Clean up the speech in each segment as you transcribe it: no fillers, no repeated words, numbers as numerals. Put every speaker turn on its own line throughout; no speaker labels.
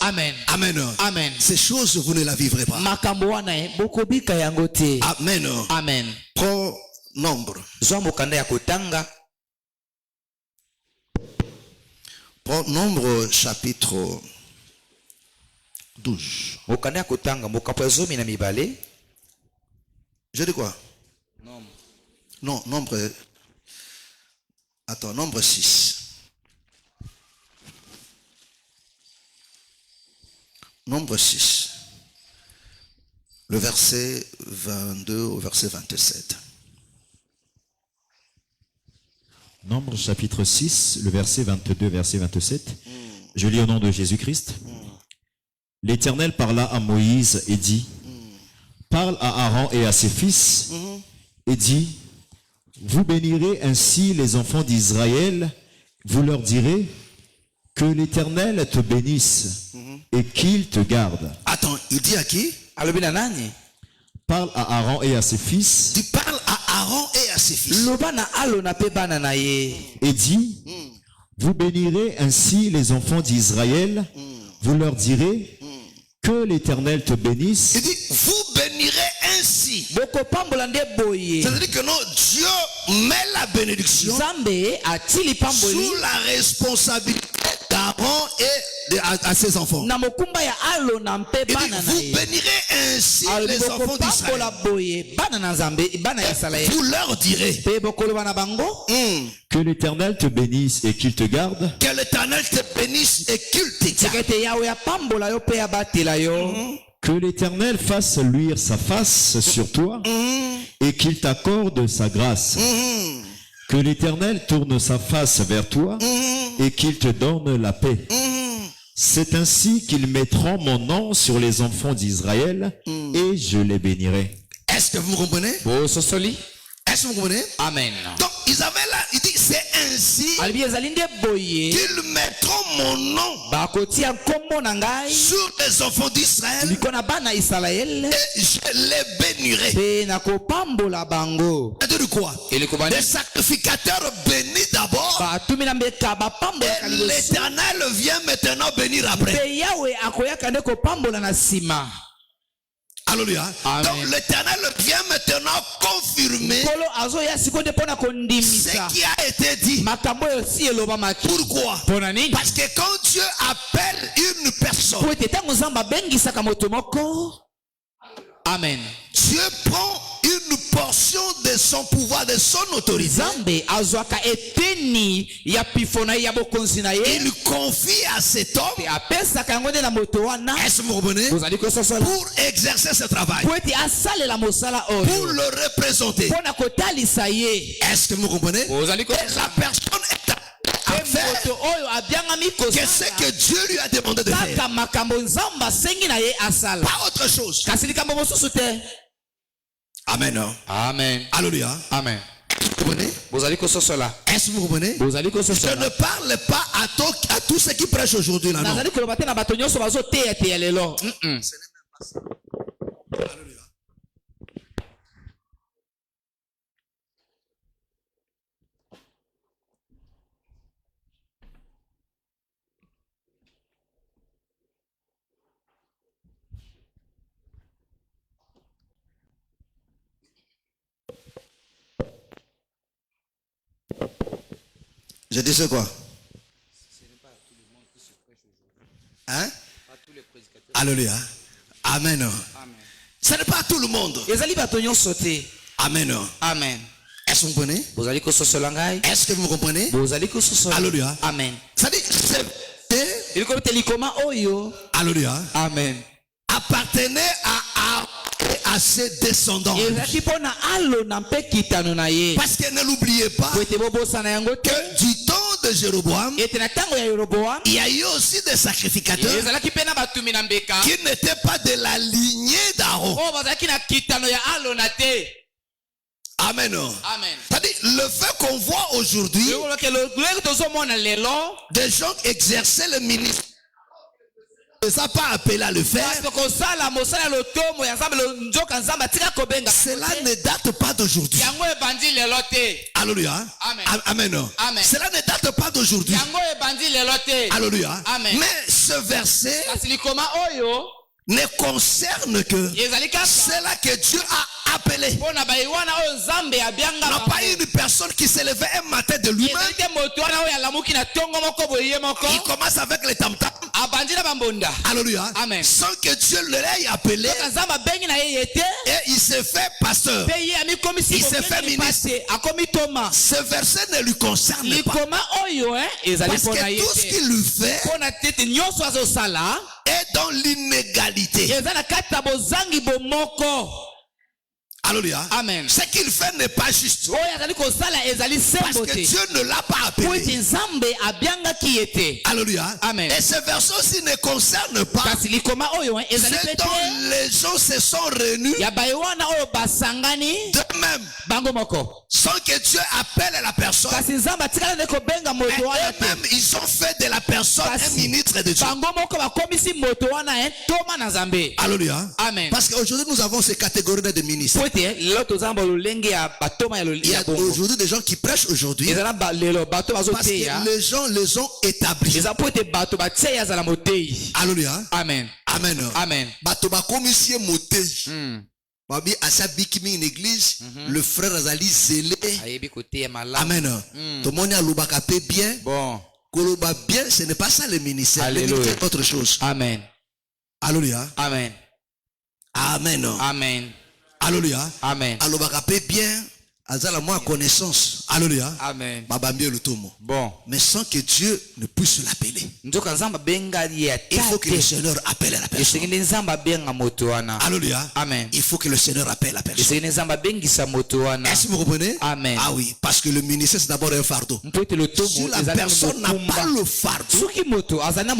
Amen.
Amen.
Amen.
Ces choses, vous ne la vivrez pas.
Amen.
Amen. Pronombre. Pronombre chapitre 12. Je dis quoi? Non, nombre. Attends, nombre 6. Nombre 6. Le verset 22 au verset 27.
Nombre chapitre 6, le verset 22, verset 27. Je lis au nom de Jésus-Christ. L'Éternel parla à Moïse et dit, parle à Aaron et à ses fils et dit, vous bénirez ainsi les enfants d'Israël, vous leur direz que l'Éternel te bénisse et qu'il te garde.
Attends, il dit à qui?
Parle à Aaron et à ses fils.
Tu parles à Aaron et à ses fils.
Et dit, vous bénirez ainsi les enfants d'Israël, vous leur direz que l'Éternel te bénisse.
Il dit, vous bénirez ainsi. C'est-à-dire que non, Dieu met la bénédiction sous la responsabilité d'Aaron et à ses enfants. Il dit, vous bénirez ainsi les enfants d'Israël. Vous leur direz
que l'Éternel te bénisse et qu'il te garde.
Que l'Éternel te bénisse et qu'il te garde.
Que l'Éternel fasse luire sa face sur toi et qu'il t'accorde sa grâce. Que l'Éternel tourne sa face vers toi et qu'il te donne la paix. C'est ainsi qu'ils mettront mon nom sur les enfants d'Israël et je les bénirai.
Est-ce que vous me comprenez? Est-ce que vous comprenez?
Amen.
Donc Isabelle là, il dit c'est ainsi qu'ils mettront mon nom sur les enfants d'Israël et je les bénirai. C'est de quoi? Les sacrificateurs bénissent d'abord et l'Éternel vient maintenant bénir après. Alléluia. Donc l'Éternel vient maintenant confirmer ce qui a été dit. Pourquoi? Parce que quand Dieu appelle une personne,
Amen.
Dieu prend une portion de son pouvoir, de son autorité. Il confie à cet homme. Est-ce que vous comprenez? Pour exercer ce travail. Pour le représenter. Est-ce que vous comprenez? Et la personne est à faire que ce que Dieu lui a demandé de faire. Pas autre chose. Amen.
Amen.
Alléluia.
Amen.
Vous comprenez? Est-ce que vous comprenez? Je ne parle pas à tous ceux qui prêchent aujourd'hui là, non. Alléluia. Je dis c'est quoi? Hein? Alléluia. Amen. Ce n'est pas tout le monde. Amen.
Amen.
Est-ce que vous comprenez? Est-ce que vous me comprenez? Alléluia.
Amen.
Ça dit alléluia.
Amen.
Appartenait à ses descendants. Parce que ne l'oubliez pas que du temps de Jéroboam, il y a eu aussi des sacrificateurs qui n'étaient pas de la lignée d'Aaron. Amen. C'est-à-dire, le fait qu'on voit aujourd'hui des gens exercer le ministère, ne sont pas appelés à le faire. Cela ne date pas d'aujourd'hui. Alléluia. Amen. Cela ne date pas d'aujourd'hui. Alléluia. Mais ce verset ne concerne que ceux-là que Dieu a appelé. Non pas une personne qui s'est levée un matin de lui-même. Il commence avec les tam-tams. Alléluia.
Amen.
Sans que Dieu l'ait appelé. Et il s'est fait pasteur. Il s'est fait ministre. Ce verset ne lui concerne pas. Parce que tout ce qu'il lui fait est dans l'inégalité. Alléluia.
Amen.
Ce qu'il fait n'est pas juste. Parce que Dieu ne l'a pas appelé. Alléluia.
Amen.
Et ce verset aussi ne concerne pas ceux dont les gens se sont réunis d'eux-mêmes sans que Dieu appelle la personne. Et eux-mêmes, ils ont fait de la personne un ministre de Dieu. Alléluia.
Amen.
Parce qu'aujourd'hui, nous avons ces catégories de ministres. Il y a aujourd'hui des gens qui prêchent aujourd'hui parce que les gens les ont établis. Alléluia.
Amen.
Amen.
Amen.
Babi asabiki une église, le frère Azali zélé. Amen. Tout le monde a l'obaka bien.
Bon.
Koloba bien, ce n'est pas ça le ministère. Le ministère est autre chose.
Amen.
Alléluia.
Amen.
Amen.
Amen.
Alléluia.
Amen.
Alobaka bien. Azala moi connaissance. Alléluia.
Amen.
Babambie le tomo.
Bon.
Mais sans que Dieu ne puisse l'appeler. Il faut que le Seigneur appelle la personne. Alléluia.
Amen.
Il faut que le Seigneur appelle la personne. Est-ce que vous comprenez?
Amen.
Ah oui, parce que le ministère c'est d'abord un fardeau. Si la personne n'a pas le fardeau,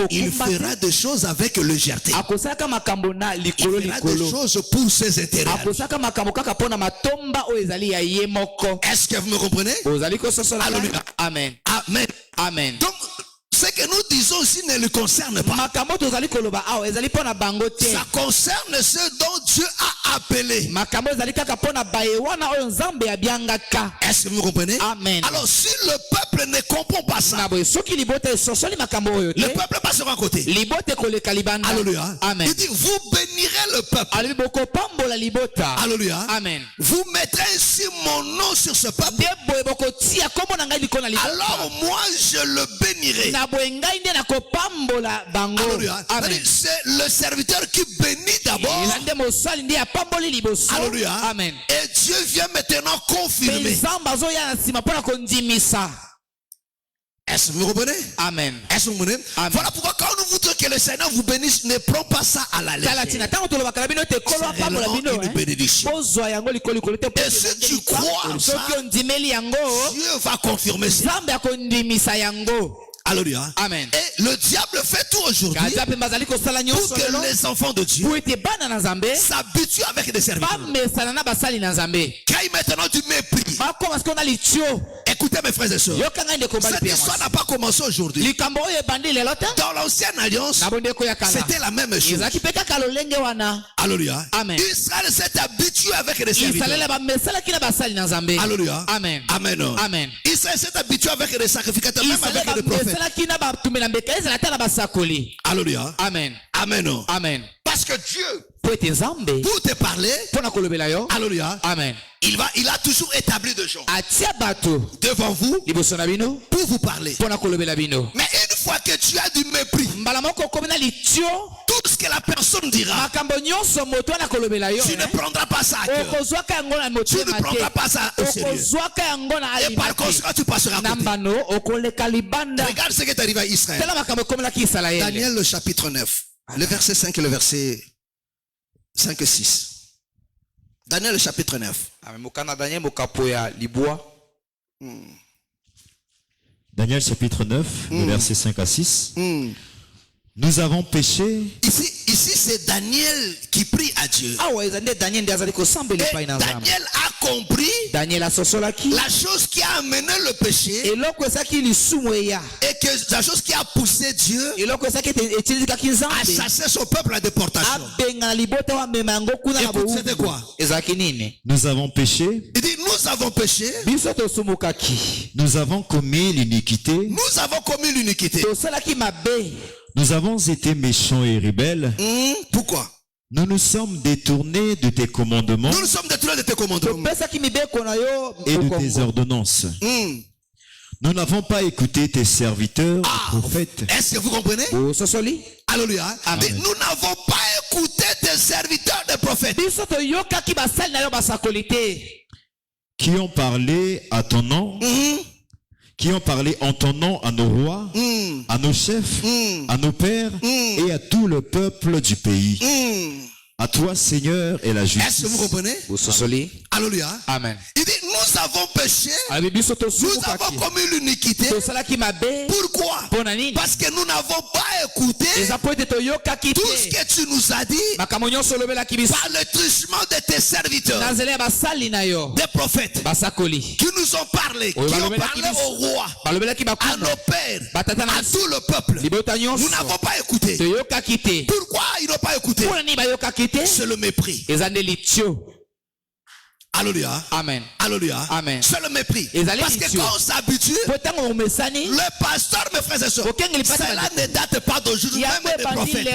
il fera des choses avec légèreté. Il fera des choses pour ses intérêts. Est-ce que vous me comprenez? Alléluia.
Amen.
Amen.
Amen.
Donc, ce que nous disons aussi ne le concerne pas. Ça concerne ceux dont Dieu a appelé. Est-ce que vous comprenez?
Amen.
Alors, si le peuple ne comprend pas ça, le peuple passera à côté. Alléluia.
Amen.
Il dit, vous bénirez le peuple. Alléluia.
Amen.
Vous mettrez ainsi mon nom sur ce peuple. Alors moi je le bénirai. Alléluia. C'est le serviteur qui bénit d'abord. Alléluia.
Amen.
Et Dieu vient maintenant confirmer. Est-ce que vous comprenez?
Amen.
Est-ce que vous comprenez? Voilà pourquoi quand nous voudrons que le Seigneur vous bénisse, ne prends pas ça à la lettre. C'est réellement une bénédiction. Et si tu crois en ça, Dieu va confirmer ça. Alléluia.
Amen.
Et le diable fait tout aujourd'hui pour que les enfants de Dieu s'habituent avec des serviteurs. Qu'il maintenant du mépris. Écoutez mes frères et sœurs. Cette histoire n'a pas commencé aujourd'hui. Dans l'ancienne alliance, c'était la même chose. Alléluia.
Amen.
Israël s'est habitué avec les serviteurs. Alléluia.
Amen.
Amen.
Amen.
Israël s'est habitué avec les sacrificateurs, même avec les prophètes. Alléluia.
Amen.
Amen.
Amen.
Parce que Dieu, pour te parler, alléluia,
Amen.
il a toujours établi des gens devant vous pour vous parler. Mais une fois que tu as du mépris, tout ce que la personne dira, tu ne prendras pas ça à cœur. Tu ne prendras pas ça au sérieux. Et par conséquent, tu passeras à côté. Regarde ce qui est arrivé à Israël. Daniel le chapitre 9, le verset 5 et le verset 5 et 6. Daniel le chapitre 9.
Daniel chapitre 9, le verset 5 à 6. Nous avons péché.
Ici c'est Daniel qui prie à Dieu. Et Daniel a compris la chose qui a amené le péché. Et que la chose qui a poussé Dieu à chasser son peuple à déportation. Écoute, c'était quoi?
Nous avons péché.
Il dit, nous avons péché.
Nous avons commis l'iniquité.
Nous avons commis l'iniquité.
Nous avons été méchants et rebelles.
Pourquoi?
Nous nous sommes détournés de tes commandements
Nous nous sommes détournés de tes commandements
et de tes ordonnances. Nous n'avons pas écouté tes serviteurs, prophètes.
Est-ce que vous comprenez? Alléluia. Nous n'avons pas écouté tes serviteurs, des prophètes.
Qui ont parlé à ton nom, qui ont parlé en ton nom à nos rois, à nos chefs, à nos pères et à tout le peuple du pays. À toi, Seigneur, est la justice.
Est-ce que vous comprenez? Alléluia.
Amen.
Il dit, nous avons péché, nous avons commis l'iniquité. Pourquoi? Parce que nous n'avons pas écouté tout ce que tu nous as dit par le truchement de tes serviteurs, des prophètes qui nous ont parlé, qui ont parlé au roi, à nos pères, à tout le peuple. Nous n'avons pas écouté. Pourquoi ils n'ont pas écouté? C'est le mépris. Alléluia.
Amen.
Alléluia.
Amen.
C'est le mépris. Parce que quand on s'habitue, le pasteur, mes frères et sœurs, cela ne date pas d'aujourd'hui, même des prophètes.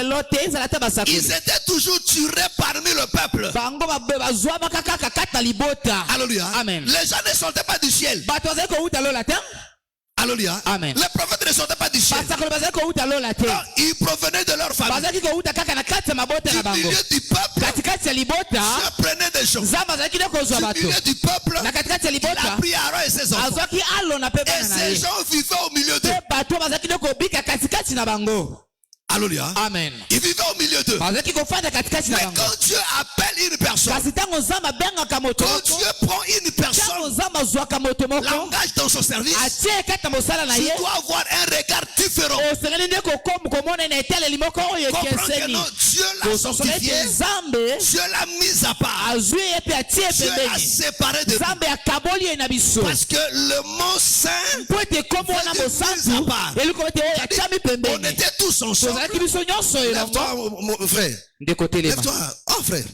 Ils étaient toujours tués parmi le peuple. Alléluia.
Amen.
Les gens ne sortaient pas du ciel. Alléluia.
Amen.
Les prophètes ne sortaient pas du ciel. Non, ils provenaient de leur famille. Du milieu du peuple, Dieu prenait des gens. Du milieu du peuple, il a pris Aaron et ses enfants. Et ces gens vivaient au milieu d'eux. Alléluia.
Amen.
Ils vivaient au milieu d'eux. Mais quand Dieu appelle une personne, quand Dieu prend une personne, l'engage dans son service, tu dois avoir un regard différent. Comprends que non, Dieu l'a sanctifié, Dieu l'a mis à part, Dieu l'a séparé de nous. Parce que le mot saint est mis à part. On était tous ensemble. Lève-toi, mon frère. Lève-toi. Oh, frère.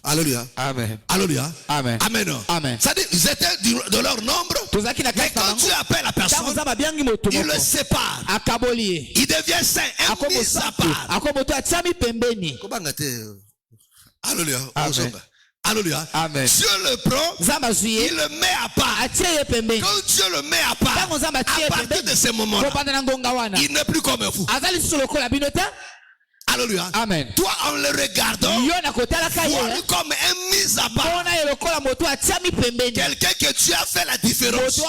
Alléluia.
Amen.
Alléluia.
Amen.
Amen.
Amen.
C'est-à-dire, ils étaient de leur nombre. Mais quand Dieu appelle la personne, il le sépare. Il devient saint, un mis à part. Alléluia.
Amen.
Alléluia.
Amen.
Dieu le prend, il le met à part. Quand Dieu le met à part, à partir de ce moment-là, il n'est plus comme un fou. Alléluia.
Amen.
Toi, en le regardant, vois-le comme un mis à part. Quelqu'un que tu as fait la différence.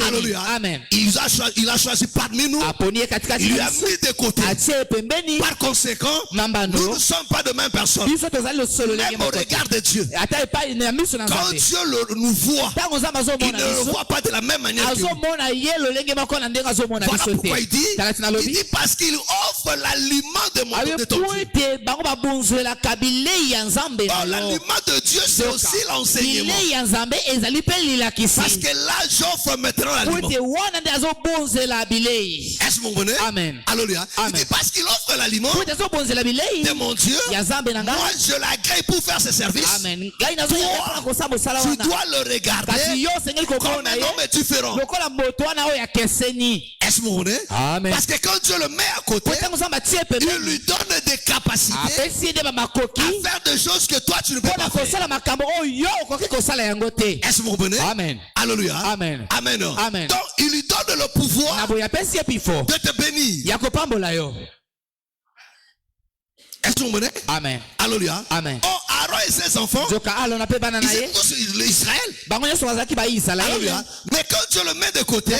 Alléluia.
Amen.
Il a choisi parmi nous. Il lui a mis de côté. Par conséquent, nous ne sommes pas de même personne. Même au regard de Dieu. Quand Dieu nous voit, il ne le voit pas de la même manière que nous. Voilà pourquoi il dit parce qu'il offre l'aliment de ton Dieu. L'aliment de Dieu, c'est aussi l'enseignement. Parce que là, j'offre maintenant l'aliment. Est-ce que vous comprenez?
Amen.
Alléluia. Il dit parce qu'il offre l'aliment de mon Dieu, moi je l'agrée pour faire ce service. Toi, tu dois le regarder comme un homme différent. Est-ce que vous comprenez?
Amen.
Parce que quand Dieu le met à côté, il lui donne des capacités à faire des choses que toi tu ne peux pas faire. Est-ce que vous comprenez?
Amen.
Alléluia.
Amen.
Amen.
Amen.
Donc il lui donne le pouvoir de te bénir. Est-ce que vous comprenez?
Amen.
Alléluia.
Amen.
Oh, Aaron et ses enfants, ils étaient tous l'Israël. Alléluia. Mais quand Dieu le met de côté,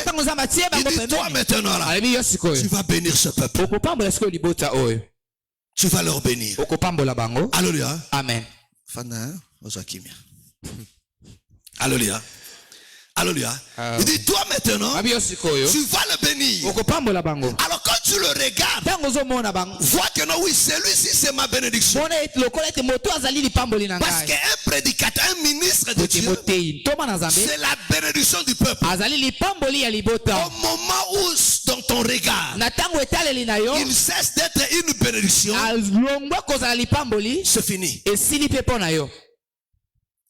il dit toi maintenant là, tu vas bénir ce peuple. Tu vas leur bénir. Alléluia.
Amen.
Alléluia. Alléluia. Il dit toi maintenant, tu vas le bénir. Alors quand tu le regardes, vois que non, oui, celui-ci c'est ma bénédiction. Parce qu'un prédicateur, un ministre de Dieu, c'est la bénédiction du peuple. Au moment où dans ton regard, il cesse d'être une bénédiction, c'est fini.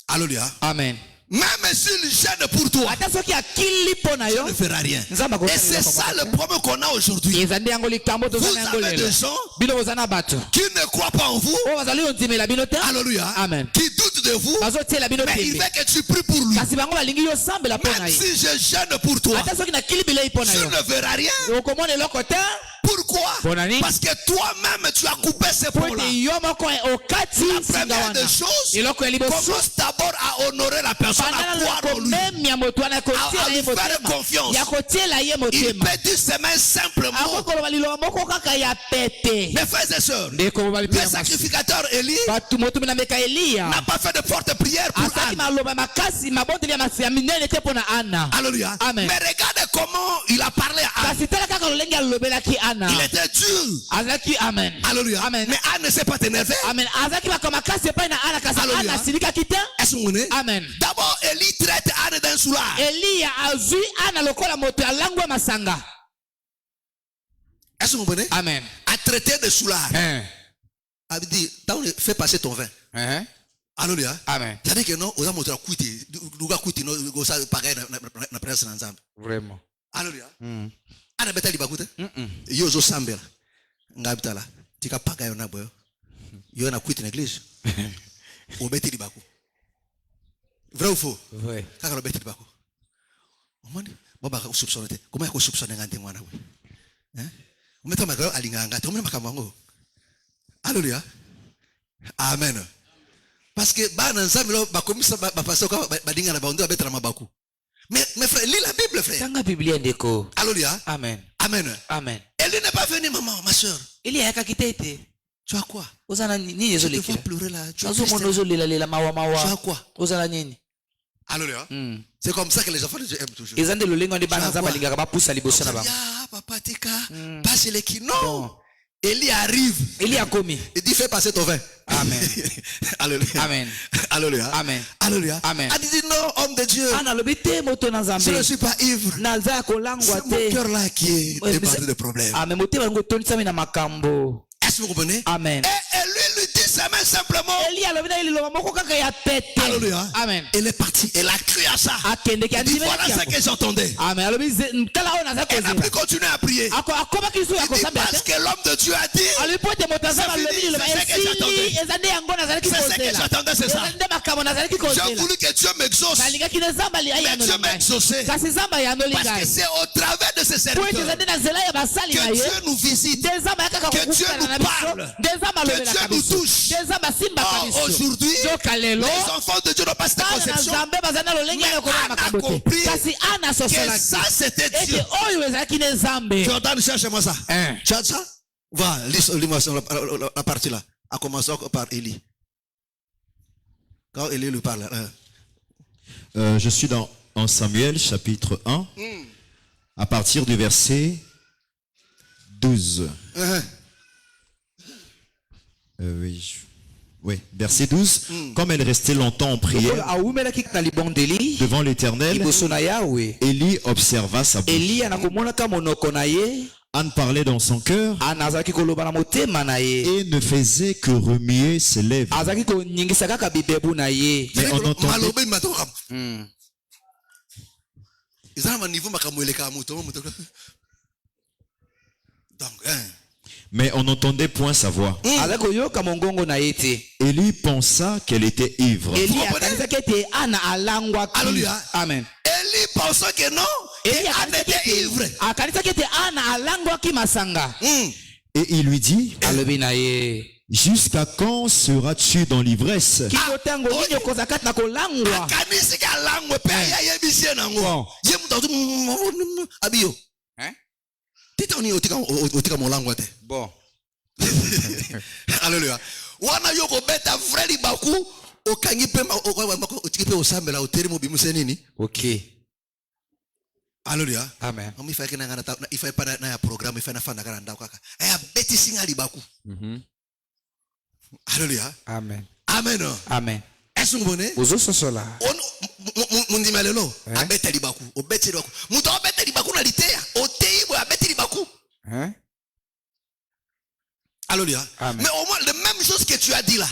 Alléluia.
Amen.
Même s'il gêne pour toi,
Ata soki akili pona
tu
yo.
ne feras rien.
Nzamba
Et c'est ça le problème qu'on a aujourd'hui.
Ezandi yango likambo
Vous
tozana yango
avez
lelo.
des gens
Bino bozana bato.
qui ne croient pas en vous.
O bazali ontimela bino te.
Alléluia.
Amen.
Qui doutent de vous.
Bazotiela bino
Mais il
tembe.
veut que tu pries pour lui.
Kasi bango balingi yo sambela pona
Même
ye.
si je gêne pour toi,
Ata soki nakili bilei pona
tu
yo.
ne verras rien.
Okomona eloko te.
Pourquoi?
Bonani.
Parce que toi-même, tu as coupé ces
Po
ponts-là.
ete yo moko okati
La
singa
première
wana.
des choses,
Eloko ya liboso.
commence d'abord à honorer la personne, à croire en lui.
Komemia moto wana
À
kotiela ye
lui faire
motema.
confiance.
Ya kotiela ye
Il
motema.
peut dire ces mains simplement.
Akokoloba liloba moko kaka ya pete.
Mes frères et sœurs,
Ndeko bali
le
pena.
sacrificateur Élie
Batu moto mina meka Elia.
n'a pas fait de forte prière pour
Asaki
Anne.
maloba makasi mabondeli ya masi ya minene te pona Anna.
Alléluia.
Amen.
Mais regarde comment il a parlé à Anne.
Kasi tala kaka lolenge alobelaki Anna.
Il était dur.
Azaki amen.
Alléluia.
Amen.
Mais Anne ne s'est pas énervée.
Amen. Azaki makoma kasi epai na Anna kasi
Alléluia.
Anna silikaki te.
Est-ce que vous comprenez?
Amen.
D'abord, Élie traite Anne d'un soulard.
Elia azui Anna lokola moto ya langwa masanga.
Est-ce que vous comprenez?
Amen.
A traité de soulard. A dit, fais passer ton vin. Alléluia.
Amen.
C'est-à-dire que non, on a montré à couper. Nous avons coupé, nous avons pareil na presse ensemble.
Vraiment.
Alléluia. Ana beta libakute. Yo zo sambela. Ngabitala. Tika paga yo na boyo. Yo na quit na église. O beti libaku. Vrai ou faux?
Vrai.
Kaka lo beti libaku. Omoni, baba ka soupçonner. Comment ya ko soupçonner ngante mwana we? Hein? O meta magalo alinga ngate. O mena makamwango. Alléluia. Amen. Parce que bana nzamelo ba komisa ba passer ko ba dinga na ba ndo betra mabaku. Mais mes frères, lis la Bible, frère.
Tanga Biblia ndeko.
Alléluia.
Amen.
Amen.
Amen.
Elle n'est pas venue, maman, ma soeur.
Elia yakakitete.
Tu as quoi?
Ozana nini
Tu te
ezolekela?
vois pleurer là. Tu as
Azo
triste.
monozo lela mawa mawa.
Tu as quoi?
Ozana nini?
Alléluia. C'est comme ça que les enfants de Dieu aiment toujours.
Ezande lolengo ndi bana nzamba lingaka bapusa liboso na bango.
Ya, papa, tika. Passe les qui. Non. Élie arrive.
Elia komi.
Il dit, fais passer ton vin.
Amen.
Alléluia.
Amen.
Alléluia.
Amen.
Alléluia.
Amen.
Elle dit, non, homme de Dieu.
Ana lobite moto na
Je ne
nzambe.
suis pas ivre.
Naza kolangwa
C'est mon
te.
cœur là qui est débordé de problèmes.
Amen. Motema ngo tonisami na makambo.
Est-ce que vous comprenez?
Amen.
Et lui dit ça, mais simplement.
Elia lobina ili loba moko kaka ya pete.
Alléluia.
Amen.
Elle est partie. Elle a cru à ça.
Akende ki
Elle dit,
andime.
voilà ce que j'entendais.
Amen. Alobi tala ona za
Elle n'a
kozela.
plus continué à prier.
Akoma kisu ya
Il dit
kosambela
parce
te.
que l'homme de Dieu a dit.
Alipote moto azaba
C'est
lobi
fini,
loba
c'est ce que j'attendais.
esili ezande yango nazalaki
C'est ce que
kozela.
j'attendais, c'est ça.
Ezande makambo nazalaki
J'ai
kozela.
voulu que Dieu m'exauce.
Nalingaki na zamba li
Mais Dieu
ayano
m'a
ngai.
exaucé.
Kasi zamba ya
Parce
noligai.
que c'est au travers de ces
Po ete
serviteurs
ezande na nzela ya basali na
que
ye.
Dieu nous visite.
Nde zamba yakaka
Que Dieu
kokutana na
nous
biso.
parle.
Nde zamba
Que
alobelaka
Dieu nous
biso.
touche.
Nde zamba asimbaka
Or,
biso.
aujourd'hui,
Joka lelo.
les enfants de Dieu n'ont pas cette
Bana na
conception.
nzambe bazana lolenge
Mais
ya komona
Anna
makambo te.
compris
Kasi Ana
Que
sosolaki.
ça, c'était Dieu.
Ete oyo ezalaki ne nzambe.
Jordan, cherche-moi ça. Tu as ça? Va, lis-moi la partie là. À commencer par Élie. Quand Élie lui parle.
Je suis dans 1 Samuel chapitre 1, à partir du verset 12. Oui, verset 12. Comme elle restait longtemps en prière devant l'Éternel, Élie observa sa bouche. Anne parlait dans son cœur et ne faisait que remuer ses lèvres. Mais on entendait, mais on n'entendait point sa voix. Élie pensa qu'elle était ivre.
Alléluia.
Amen.
Élie pensait que non. Et Anne était ivre.
Et il lui dit, jusqu'à quand seras-tu dans l'ivresse?
Bon.
Alléluia. Wana yoko beta frère baku okangi pe otiki pe osambela oteri mo bimuse nini?
OK.
Alléluia.
Amen.
Omi fa kena ngana ifa pa na ya programme ifa na fa na kana ndako kaka. Aya beti singa libaku. Alléluia.
Amen.
Amen.
Amen.
Est-ce que vous comprenez?
Ozo sosola.
On dit malelo, abeta libaku, obeti libaku. Muto obeti libaku na litea, otei bo abeti libaku.
Hein?
Alléluia. Mais au moins, la même chose que tu as dit là.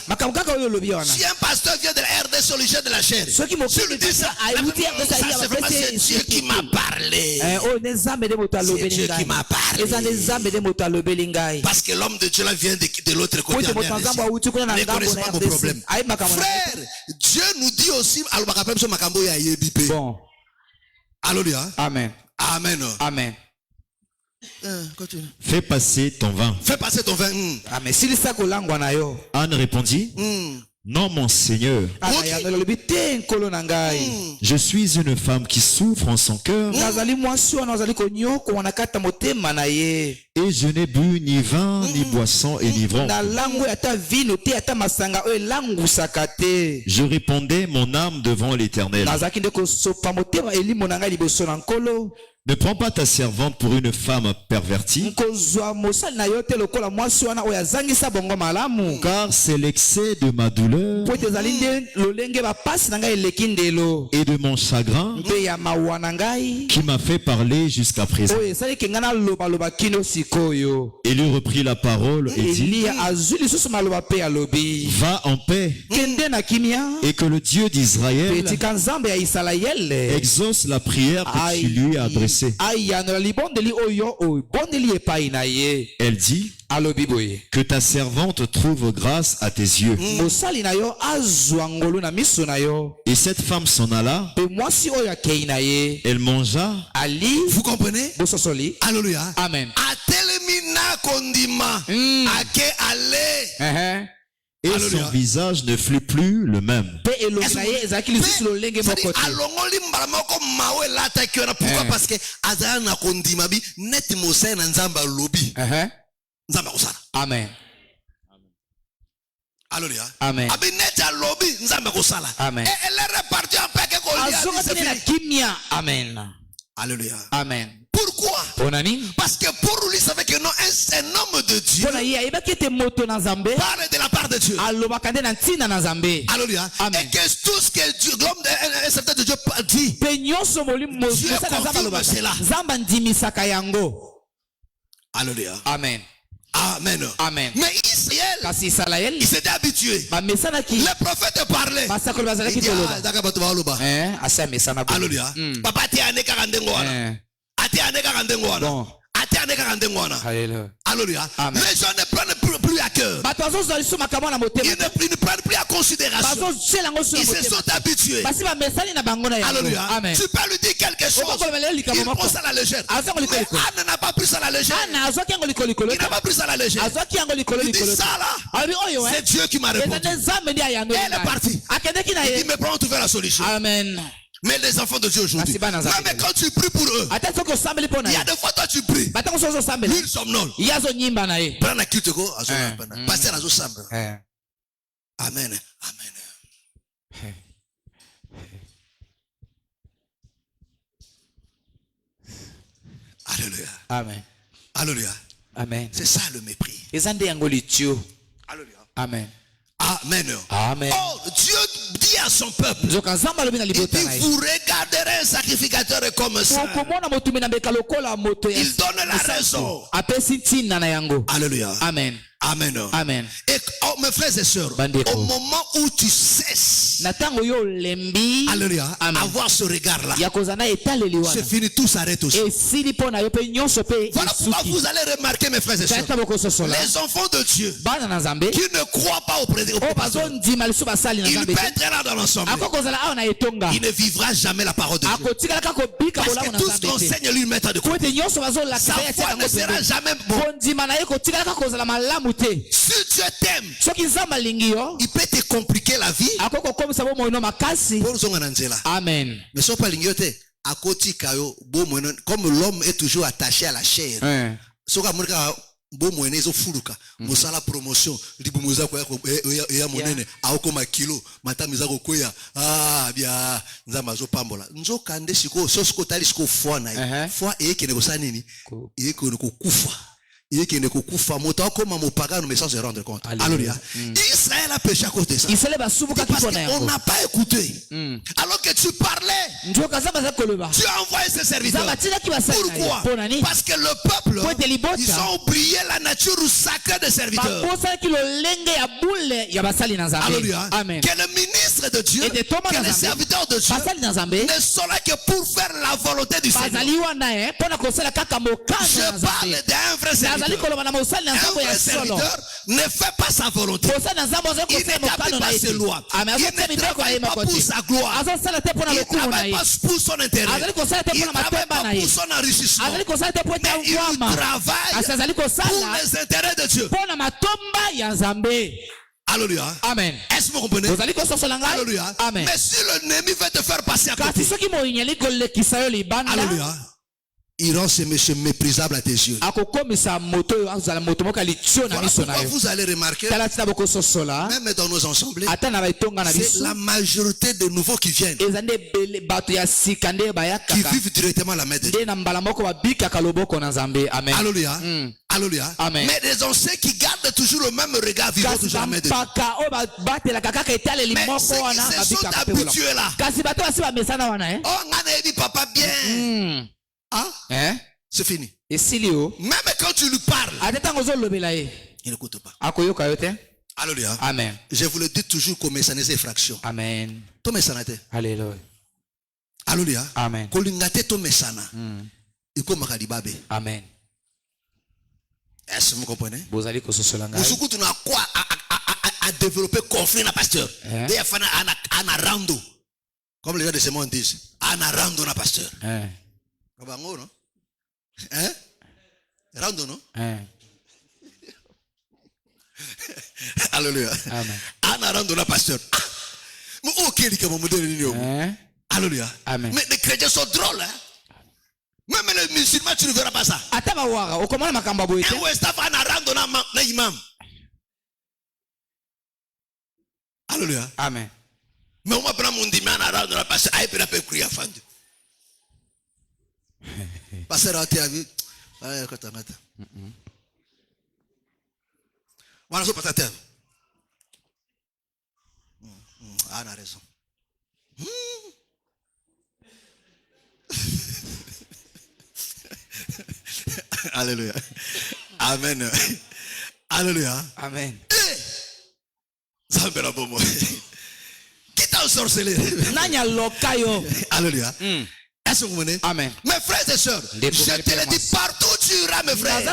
Si un pasteur vient de la RD sur le jet de la chair, si lui dit ça, c'est vraiment Dieu qui m'a parlé. C'est Dieu qui m'a parlé. Parce que l'homme de Dieu là vient de l'autre côté. Ne connaissez pas mon problème. Frère, Dieu nous dit aussi, bon. Alléluia.
Amen.
Amen.
Amen.
Continue.
Fais passer ton vin.
Fais passer ton vin.
Amen.
Anne répondit, non mon Seigneur. Je suis une femme qui souffre en son cœur. Et je n'ai bu ni vin, ni boisson enivrante. Je répondais mon âme devant l'Éternel. Ne prends pas ta servante pour une femme pervertie, car c'est l'excès de ma douleur et de mon chagrin qui m'a fait parler jusqu'à présent. Élie reprit la parole et dit, va en paix, et que le Dieu d'Israël exauce la prière que tu lui as adressée. Elle dit, que ta servante trouve grâce à tes yeux. Et cette femme s'en alla. Elle mangea.
Vous comprenez? Alléluia.
Amen.
Et son visage ne fut plus le même.
Pourquoi? Parce que
Amen.
Alléluia.
Amen.
Amen. Et elle est repartie en paix.
Amen.
Alléluia.
Amen.
Pourquoi? Parce que pour lui, ça veut que non, un homme de Dieu parle de la part de Dieu. Alléluia. Et que tout ce que Dieu, l'homme un certain de Dieu dit, Dieu confirme cela. Alléluia.
Amen.
Amen.
Amen.
Mais Israël, il s'était habitué. Les prophètes parlaient. Il dit, alléluia. Papa, tu es un Alléluia. Les gens ne prennent plus à cœur. Ils ne prennent plus à considération. Ils se sont habitués. Alléluia. Tu peux lui dire quelque chose. Il prend ça à la légère. Mais Anne n'a pas pris ça à la légère. Il n'a pas pris ça à la légère. Il dit ça là. C'est Dieu qui m'a répondu. Elle est partie. Il dit, mais prends, on trouver la solution.
Amen.
Mais les enfants de Dieu aujourd'hui, même quand tu pries pour eux, il y a des fois toi tu pries, lui il somnole. Prends la culte, passer à la chambre. Amen. Amen. Alléluia.
Amen.
Alléluia.
Amen.
C'est ça le mépris.
Alléluia.
Amen. Amen.
Amen.
Oh, Dieu dit à son peuple, il dit, vous regarderez un sacrificateur comme ça. Il donne la raison. Alléluia.
Amen.
Amen.
Amen.
Et oh, mes frères et sœurs, au moment où tu cesses, alléluia, avoir ce regard-là, c'est fini, tout s'arrête aussi. Voilà pourquoi vous allez remarquer, mes frères et sœurs, les enfants de Dieu qui ne croient pas au prédicateur, il peut être là dans l'ensemble. Il ne vivra jamais la parole de Dieu. Parce que tout ce qu'on enseigne lui mettra de côté. Sa foi ne sera jamais bonne. Si Dieu t'aime, il peut te compliquer la vie.
Amen.
Mais si pas comme l'homme est toujours attaché à la chair, mosala promotion libumoza kwa ya monene aokoma kilo matamiza kokoya bia nzamba zo pambola nzoka nde siko sosiko tali siko foi na foi ekene kosana nini ekone kokufa Israël a péché à cause de ça. Parce qu'on n'a pas écouté. Alors que tu parlais, tu as envoyé ses serviteurs. Pourquoi? Parce que le peuple, ils ont oublié la nature sacrée des serviteurs. Alléluia. Que le ministre de Dieu, que les serviteurs de Dieu ne sont là que pour faire la volonté du Seigneur. Je parle d'un vrai serviteur. Un vrai serviteur ne fait pas sa volonté. Il n'établit pas ses lois. Il ne travaille pas pour sa gloire. Il ne travaille pas pour son intérêt. Il ne travaille pas pour son enrichissement. Mais il travaille pour les intérêts de Dieu. Alléluia.
Amen.
Est-ce que vous comprenez? Alléluia.
Amen.
Mais si l'ennemi veut te faire passer à côté, alléluia, il rend ce monsieur méprisable à tes yeux. Voilà pourquoi vous allez remarquer, même dans nos assemblées, c'est la majorité des nouveaux qui viennent, qui vivent directement la main de Dieu. Alléluia. Alléluia.
Amen.
Mais les anciens qui gardent toujours le même regard vivent toujours la main de Dieu. Mais ceux qui se sont habitués là, oh, papa bien. Hein? C'est fini. Même quand tu lui parles, il n'écoute pas. Alléluia.
Amen.
Je vous le dis toujours comme ça n'est fraction.
Amen.
Alléluia. Alléluia.
Amen. Amen.
Est-ce que vous comprenez?
Vous allez
tu n'as quoi à développer conflit dans le pasteur. Comme les gens de ce monde disent, anarando na pasteur. Kabango, non? Hein? Rando, non? Alléluia.
Amen.
Anarando na pasteur. Mais ok, les gars, alléluia.
Amen.
Mais les chrétiens sont drôles, hein? Même les musulmans, tu ne verras pas ça. Un Westaf anarando na imam. Alléluia.
Amen.
Mais on va prendre mon dimanche anarando na pasteur. Aïe, puis la paix crier à fond. Pasteur a été à vie. Voilà, c'est pas ta terre. Ah, on a raison. Alléluia. Amen. Alléluia.
Amen.
Ça me la bonne moi. Qui t'a ensorcelé? Alléluia. Est-ce que vous venez?
Amen.
Mes frères et sœurs, je te le dis, partout tu iras, mes frères.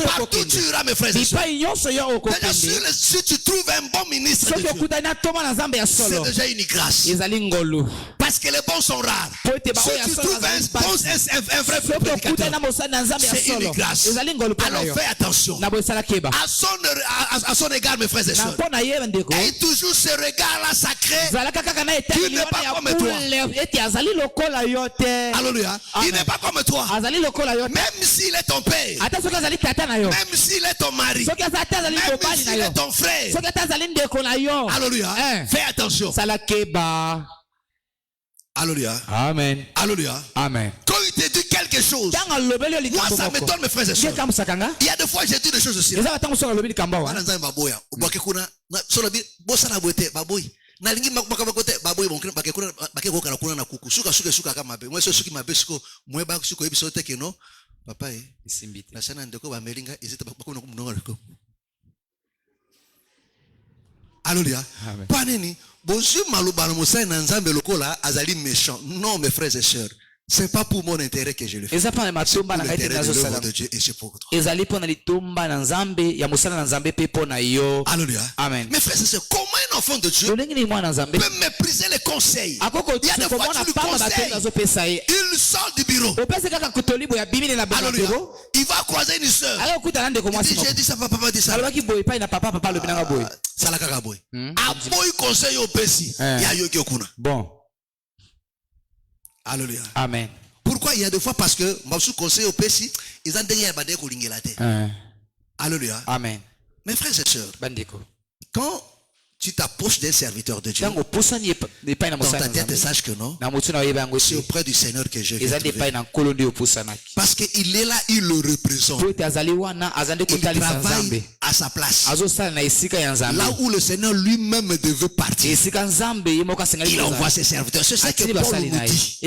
Partout tu iras, mes frères et sœurs. Si tu trouves un bon ministre de Dieu, c'est déjà une grâce. Parce que les bons sont rares. Si tu trouves un vrai prédicateur, c'est une grâce. Alors fais attention. À son égard, mes frères et sœurs. Et toujours ce regard-là sacré, tu n'es pas comme toi. Alléluia. Il n'est pas comme toi. Même s'il est ton père, même s'il est ton mari, même s'il est ton frère. Alléluia. Fais attention. Alléluia.
Amen.
Alléluia.
Amen.
Quand il te dit quelque chose, moi ça m'étonne, mes frères et sœurs. Il y a des fois j'ai dit des choses aussi. Nalingi makote baboy bon bakekuna bakekokala kuna na kuku suka kama be mweso suki mabesiko mweba suko ebisote keno papa isimbite na sana ndeko ba melinga izita bakuna kumnonga liko. Alléluia. Pas nini bozu maluba musa na nzambe lokola azali méchant. Non mes frères et sœurs, c'est pas pour mon intérêt que je le fais. C'est pour l'intérêt de Dieu et c'est pour votre. Alléluia.
Amen.
Mes frères et sœurs, comment un enfant de Dieu peut mépriser les conseils? Il y a des fois tu lui conseilles, il sort du bureau. Alléluia. Il va croiser une sœur. Il dit, j'ai dit ça, papa dit ça. Ça la kakaboy. Aboy conseil au Pessi. Il y a yoki okuna.
Bon.
Alléluia.
Amen.
Pourquoi? Il y a des fois parce que Mabsou conseil au Pessi, ils ont dernier badé ko lingela te. Alléluia.
Amen.
Mes frères et sœurs, quand tu t'approches d'un serviteur de Dieu, dans ta tête, sache que non, c'est auprès du Seigneur que je viens trouver. Parce qu'il est là, il le représente. Il travaille à sa place. Là où le Seigneur lui-même devait partir, il envoie ses serviteurs. C'est ça que Paul nous dit.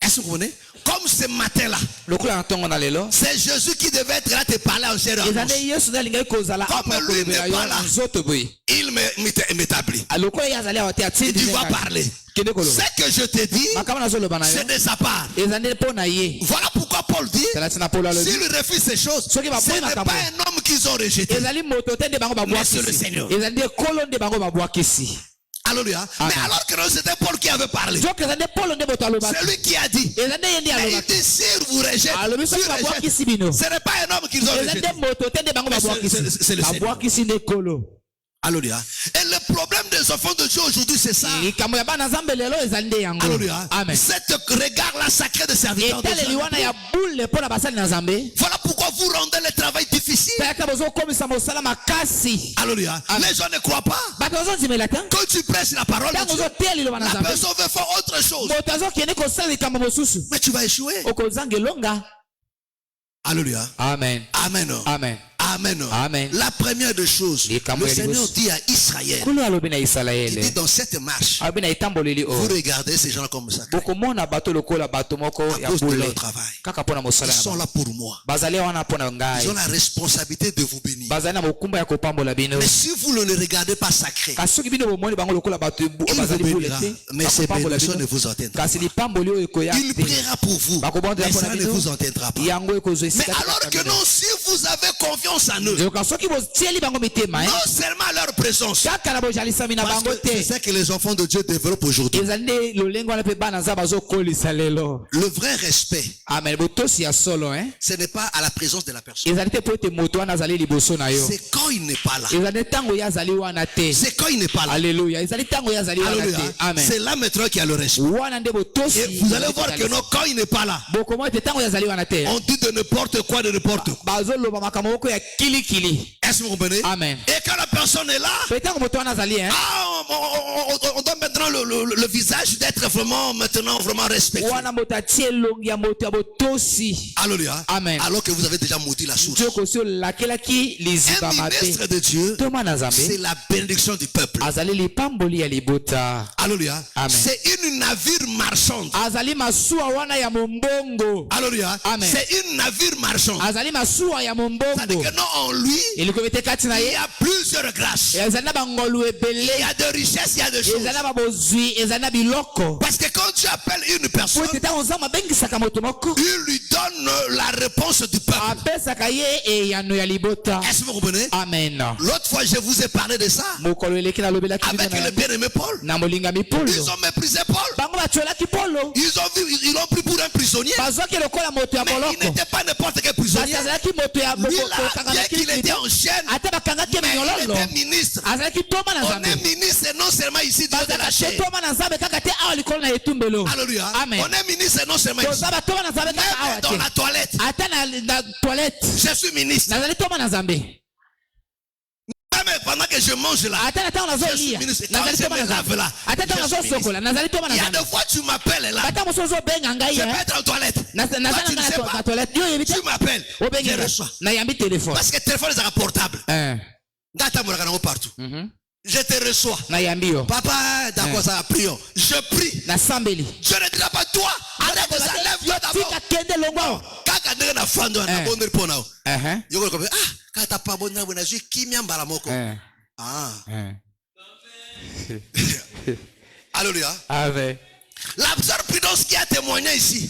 Est-ce que vous comprenez? Comme ce matin-là, c'est Jésus qui devait être là te parler en chair et en os. Comme lui n'est pas là, il m'établit. Il dit, va parler. Ce que je te dis, c'est de sa part. Voilà pourquoi Paul dit, s'il refuse ces choses, ce n'est pas un homme qu'ils ont rejeté, mais c'est le Seigneur. Alléluia. Mais alors que c'était Paul qui avait parlé, c'est lui qui a dit. Et il dit, s'il vous rejette, ce n'est pas un homme qu'ils ont rejeté, c'est le Seigneur. Alléluia. Et le problème des enfants de Dieu aujourd'hui, c'est ça. Alléluia. Cet regard-là sacré de serviteur de Dieu. Voilà pourquoi vous rendez le travail difficile. Alléluia. Les gens ne croient pas. Quand tu prêches la parole de Dieu, la personne veut faire autre chose. Mais tu vas échouer. Alléluia. Amen. Amen. Amen. Amen. Amen. La première des choses, le Seigneur dit à Israël, il dit dans cette marche, vous regardez ces gens comme ça, à cause de leur travail. Ils sont là pour moi. Ils ont la responsabilité de vous bénir. Mais si vous ne les regardez pas sacrés, il vous bénira, mais ces bénédictions ne vous atteindront pas. Il priera pour vous, mais ça ne vous atteindra pas. Mais alors que non, si vous avez confiance en eux, non seulement leur présence, parce que c'est ça que les enfants de Dieu développent aujourd'hui. Le vrai respect, ce n'est pas à la présence de la personne, c'est quand il n'est pas là. C'est quand il n'est pas là. Alléluia. C'est là maintenant qu'il y a le respect. Et vous allez voir que non, quand il n'est pas là, on dit de n'importe quoi, de n'importe quoi. Est-ce que vous comprenez? Amen. Et quand la personne est là, on donne maintenant le visage d'être vraiment respectueux. Alléluia. Amen. Alors que vous avez déjà maudit la source. Un ministre de Dieu, c'est la bénédiction du peuple. Alléluia. C'est une navire marchande. Alléluia. C'est une navire marchande. C'est-à-dire que non, en lui, il y a plusieurs grâces. Il y a de richesses, il y a de choses. Parce que quand tu appelles une personne, il lui donne la réponse du peuple. Est-ce que vous comprenez? Amen. L'autre fois, je vous ai parlé de ça. Avec le bien-aimé Paul. Ils ont méprisé Paul. Ils l'ont pris pour un prisonnier. Mais il n'était pas n'importe quel prisonnier. Lui là, bien qu'il était en chaîne, mais il était ministre. On est ministre non seulement ici de la chair. Alléluia. On est ministre non seulement ici. Même dans la toilette. Je suis ministre. Même pendant que je mange là, je suis ministre. Quand je me lave là, je suis ministre. Il y a des fois tu m'appelles là, je peux être en toilette. Toi, tu ne sais pas. Tu m'appelles, je reçois. Parce que le téléphone est portable. Partout. Je te reçois. Papa, d'accord, ça va, prions. Je prie. Je ne dirai pas toi. Arrête ça, lève-toi d'abord. Alléluia. La sœur Prudence qui a témoigné ici.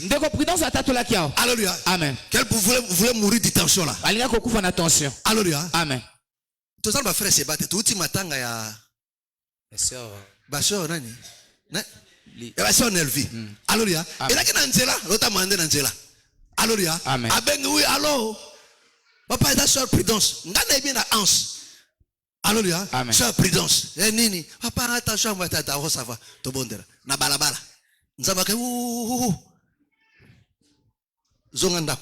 Alléluia. Amen. Qu'elle voulait mourir de tension là. Alléluia. Amen. Tout ça, ma frère, c'est battu. Tout le matin, il y a. Basseur, nani? Basseur Nelvi. Alléluia. Et là, qui est Angela? L'autre m'a demandé Angela. Alléluia. Amen. Aben, oui, allô. Papa, est sœur Prudence. N'en bien la hanse. Alléluia. Sœur Prudence. Eh, nini. Papa, attention, moi, t'as ça va. Tout bon, na balabala. Nous avons que ouh. Zongandako.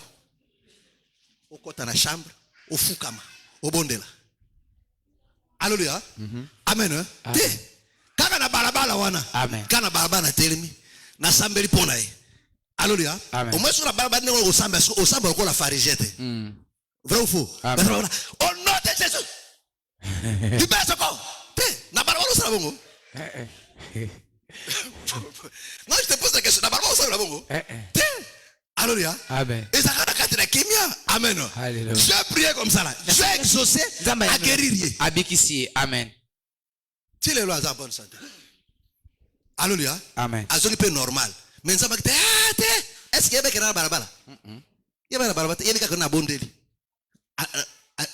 Au côté de la chambre, au Fukama, au Bondela. Alléluia. Amen. Kaka na balabala wana.
Amen.
Kana balabala na telemi. Na sambeli pona e. Alléluia. Au moins sur la balabala ne au samba ko la pharisette. Vrai ou faux? Au nom de Jésus. Tu penses encore? Na balabala ça bongo. Non, je te pose la question. Na balabala ça bongo. Alléluia.
Amen.
Et ça a la kémia. Amen.
Alléluia.
Je vais prier comme ça là. Je vais exaucer à guérir.
Abikisi. Amen.
Tu les lois en bonne santé. Alléluia.
Amen.
Azoni peu normal. Mais ça m'a dit est-ce qu'il y a quelqu'un balabala? Il y a balabala. Il y a quelqu'un na bondeli.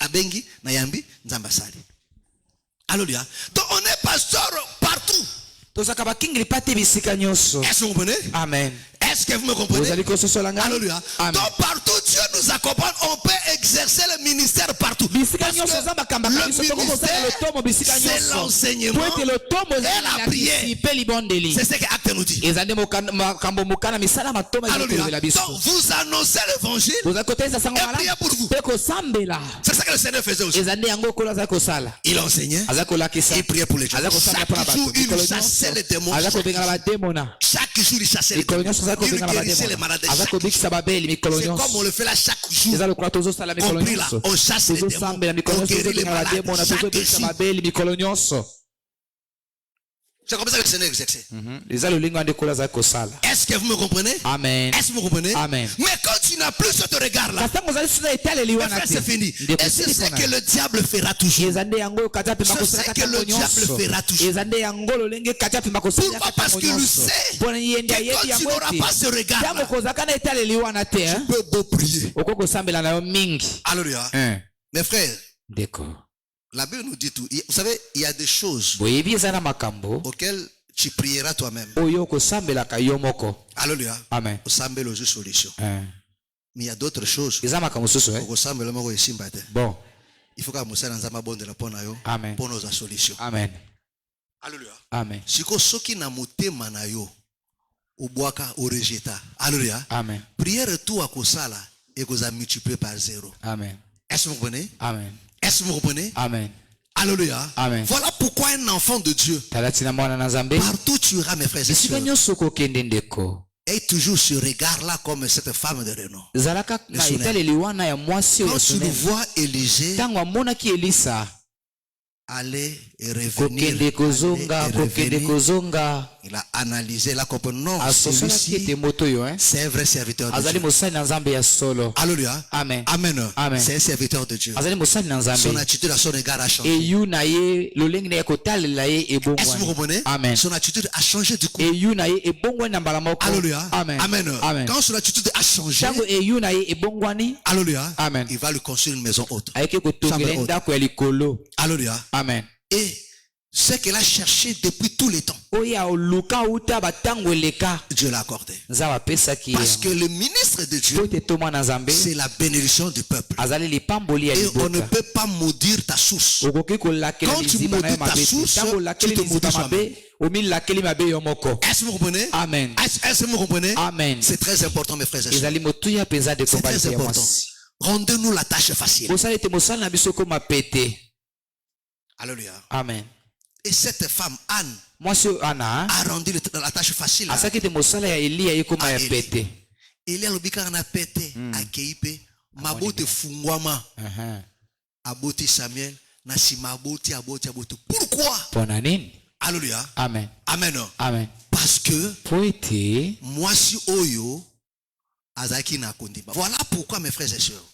Abengi na yambi nzamba sali. Alléluia. Donc on est pasteur partout.
Est-ce que
vous comprenez?
Amen.
Est-ce que vous me comprenez? Alléluia. Donc partout Dieu nous accompagne, on peut exercer le ministère partout. Le ministère, c'est l'enseignement et la prière. C'est ce que Acte nous dit. Alléluia. Donc vous annoncez l'évangile et priez pour vous. C'est ça que le Seigneur faisait aussi. Il enseignait et priait pour les gens. Chaque jour il chassait les démons. Chaque jour il chassait les démons. Il guérissait les malades. C'est comme on le fait là chaque jour. On prie là, on chasse les démons, on guérit les malades chaque jour. C'est comme ça que le Seigneur exerçait. Est-ce que vous me comprenez?
Amen.
Est-ce que vous me comprenez?
Amen.
Mais quand tu n'as plus ce regard-là, c'est fini. Et c'est ce que le diable fera toujours. C'est ce que le diable fera toujours. Pourquoi? Parce qu'il sait que quand tu n'auras pas ce regard-là, tu peux beau prier. Alléluia. Mes frères, la Bible nous dit tout. Vous savez, il y a des choses auxquelles tu prieras toi-même. Alléluia.
Amen.
Au solution. Mais il y a d'autres choses.
Bon.
Il faut que nous soyons
Amen.
pour nos solutions.
Amen.
Alléluia.
Amen.
Si vous Alléluia.
Amen.
Prière tout à Kosala et vous a multiplié par 0.
Amen.
Est-ce que vous comprenez?
Amen.
Est-ce que vous comprenez?
Amen.
Alléluia.
Amen.
Voilà pourquoi un enfant de Dieu, partout tu iras, mes frères et sœurs, et toujours ce regard-là comme cette femme de renom. Quand tu le vois Élisée aller et revenir, il a analysé la compagnie. Non, celui-ci, c'est un vrai serviteur de Dieu. Alléluia.
Amen.
Amen.
Amen.
C'est un serviteur de Dieu. Son attitude à son égard a changé.
Est-ce
que vous comprenez?
Amen.
Son attitude a changé du coup. Alléluia.
Amen.
Amen.
Amen.
Quand son attitude a changé,
Alléluia.
Amen. Il va lui construire une maison haute. Alléluia.
Amen.
Et ce qu'elle a cherché depuis tous les temps, Dieu l'a accordé. Parce que le ministre de Dieu, c'est la bénédiction du peuple. Et on ne peut pas maudire ta source. Quand tu maudis ta source, tu te maudis toi-même. Est-ce que vous comprenez?
Amen.
Est-ce que vous comprenez?
Amen.
C'est très important, mes frères et sœurs. C'est très important. Rendez-nous la tâche facile. Alléluia.
Amen.
Et cette femme, Anne,
a
rendu la tâche facile. Elia lobika na pété a keipe mabote fungwama aboti Samuel na simaboti aboti. Pourquoi? Alléluia.
Amen.
Amen.
Amen.
Parce que moi si oyo azaki na kondima. Voilà pourquoi, mes frères et sœurs.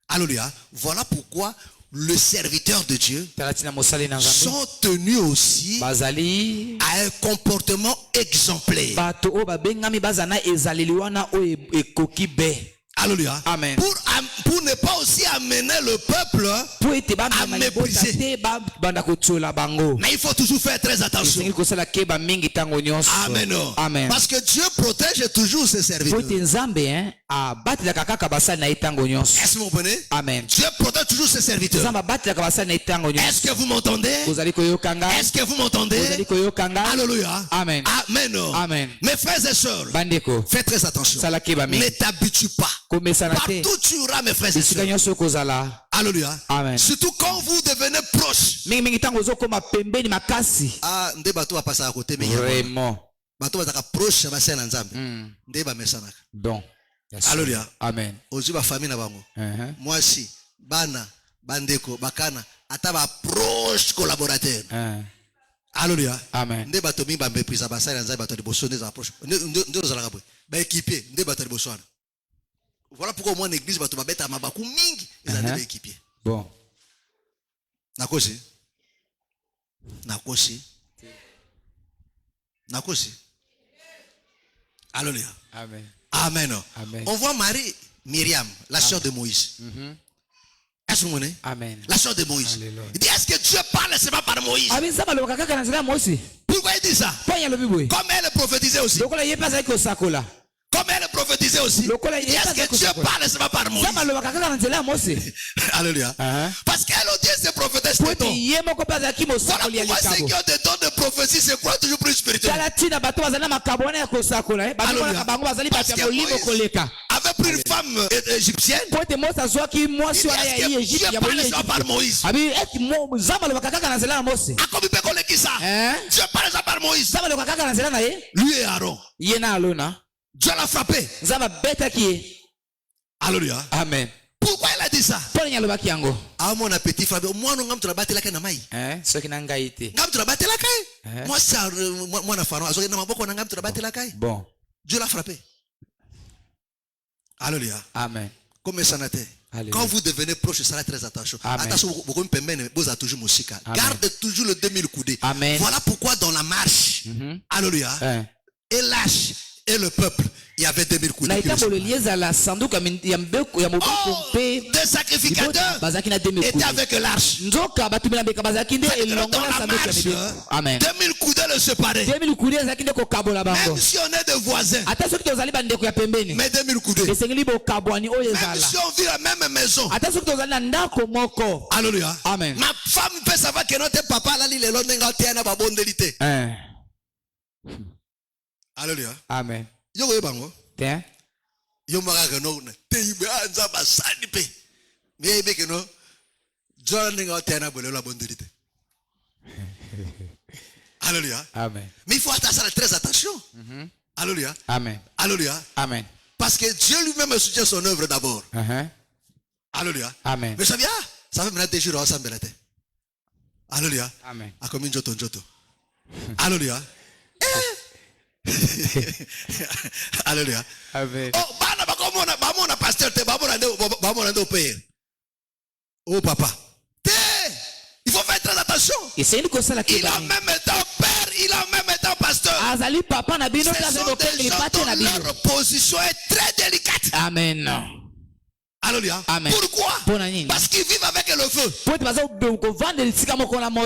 Alléluia. Voilà pourquoi le serviteur de Dieu sont tenus aussi à un comportement exemplaire. Alléluia.
Amen.
Pour ne pas aussi amener le peuple à mépriser. Mais il faut toujours faire très attention. Amen.
Amen.
Parce que Dieu protège toujours ses serviteurs. Est-ce que vous comprenez?
Amen.
Dieu protège toujours ses serviteurs. Est-ce que vous m'entendez? Est-ce que vous m'entendez? Alléluia.
Amen.
Amen.
Amen.
Mes frères et sœurs, faites très attention. Ne t'habitue pas. Partout tu auras, mes frères et sœurs. Alléluia.
Amen.
Surtout quand vous devenez proches. Ah, nde bato va passer à côté, mais
vraiment.
bato va proche à ma nzambe. Nde ba mesanaka.
Bon.
Alléluia.
Amen.
Ozu ba famille na bango. Moi si bana bandeko bakana ata ba proche collaborateur. Alléluia.
Amen.
Nde bato mi ba méprise ba sala nzambe bato de bosso nde za proche. Nde ozalaka boy. Ba équipier nde bato de bosso. Voilà pourquoi moi en église bato ba beta mabaku mingi ezali ba équipier.
Bon.
Nakosi. Alléluia.
Amen.
Amen.
Amen.
On voit Marie, Myriam, la sœur de Moïse. Est-ce que vous voyez?
Amen.
La sœur de Moïse.
Alléluia.
Il dit, est-ce que Dieu parle seulement par Moïse? Pourquoi il dit ça? Comme elle prophétisait aussi. Comme elle prophétisait aussi. Il dit, est-ce que Dieu parle seulement par Moïse? Alléluia. Parce qu'elle aussi se prophétesse tout le temps. Voilà pourquoi ceux qui ont des dons de prophétie se croient toujours plus spirituels. Alléluia. Parce que Moïse avait pris une femme égyptienne. Il dit, est-ce que Dieu parle seulement par Moïse? Dieu parle seulement par Moïse. Lui et Aaron. Dieu l'a frappé. Alléluia.
Amen.
Pourquoi il a dit ça? Ah, mon petit frère, moi, non, tu l'as battu la canne. Moi, ça, moi,
bon.
Dieu l'a frappé. Alléluia.
Amen.
Comme ça n'a été. Quand vous devenez proche, ça très attention. Attention, vous avez toujours musica. Garde toujours le 2000 coudées.
Amen.
Voilà pourquoi dans la marche, alléluia, et lâche. Et le peuple, il y avait 2000 coudées. Des sacrificateurs étaient avec l'arche. Dans la marche, 2000 coudées le séparaient. Même si on est des voisins, mais 2000 coudées. Même si on vit la même maison. Alléluia.
Amen.
Ma femme peut savoir que notre papa là, il est là, Alléluia.
Amen.
Yo go bango.
Tiens.
Yo mara no na teibe anza ba sanipe. Me be que no. John nga tena bolo la bondérité. Alléluia.
Amen.
Mais il faut très attention. Alléluia.
Amen.
Alléluia.
Amen.
Parce que Dieu lui-même soutient son œuvre d'abord. Alléluia.
Amen.
Mais ça vient, ça fait maintenant des jours ensemble la tête. Alléluia.
Amen.
A comme Joto. Alléluia. Alléluia.
Amen.
Oh, bana pasteur te bamona ndo père. Oh papa. Il faut faire très attention. Il a même été père, il a même été pasteur. Ce sont des gens dont leur position est très délicate.
Amen.
Alléluia.
Amen.
Pourquoi? Parce qu'ils vivent avec le feu.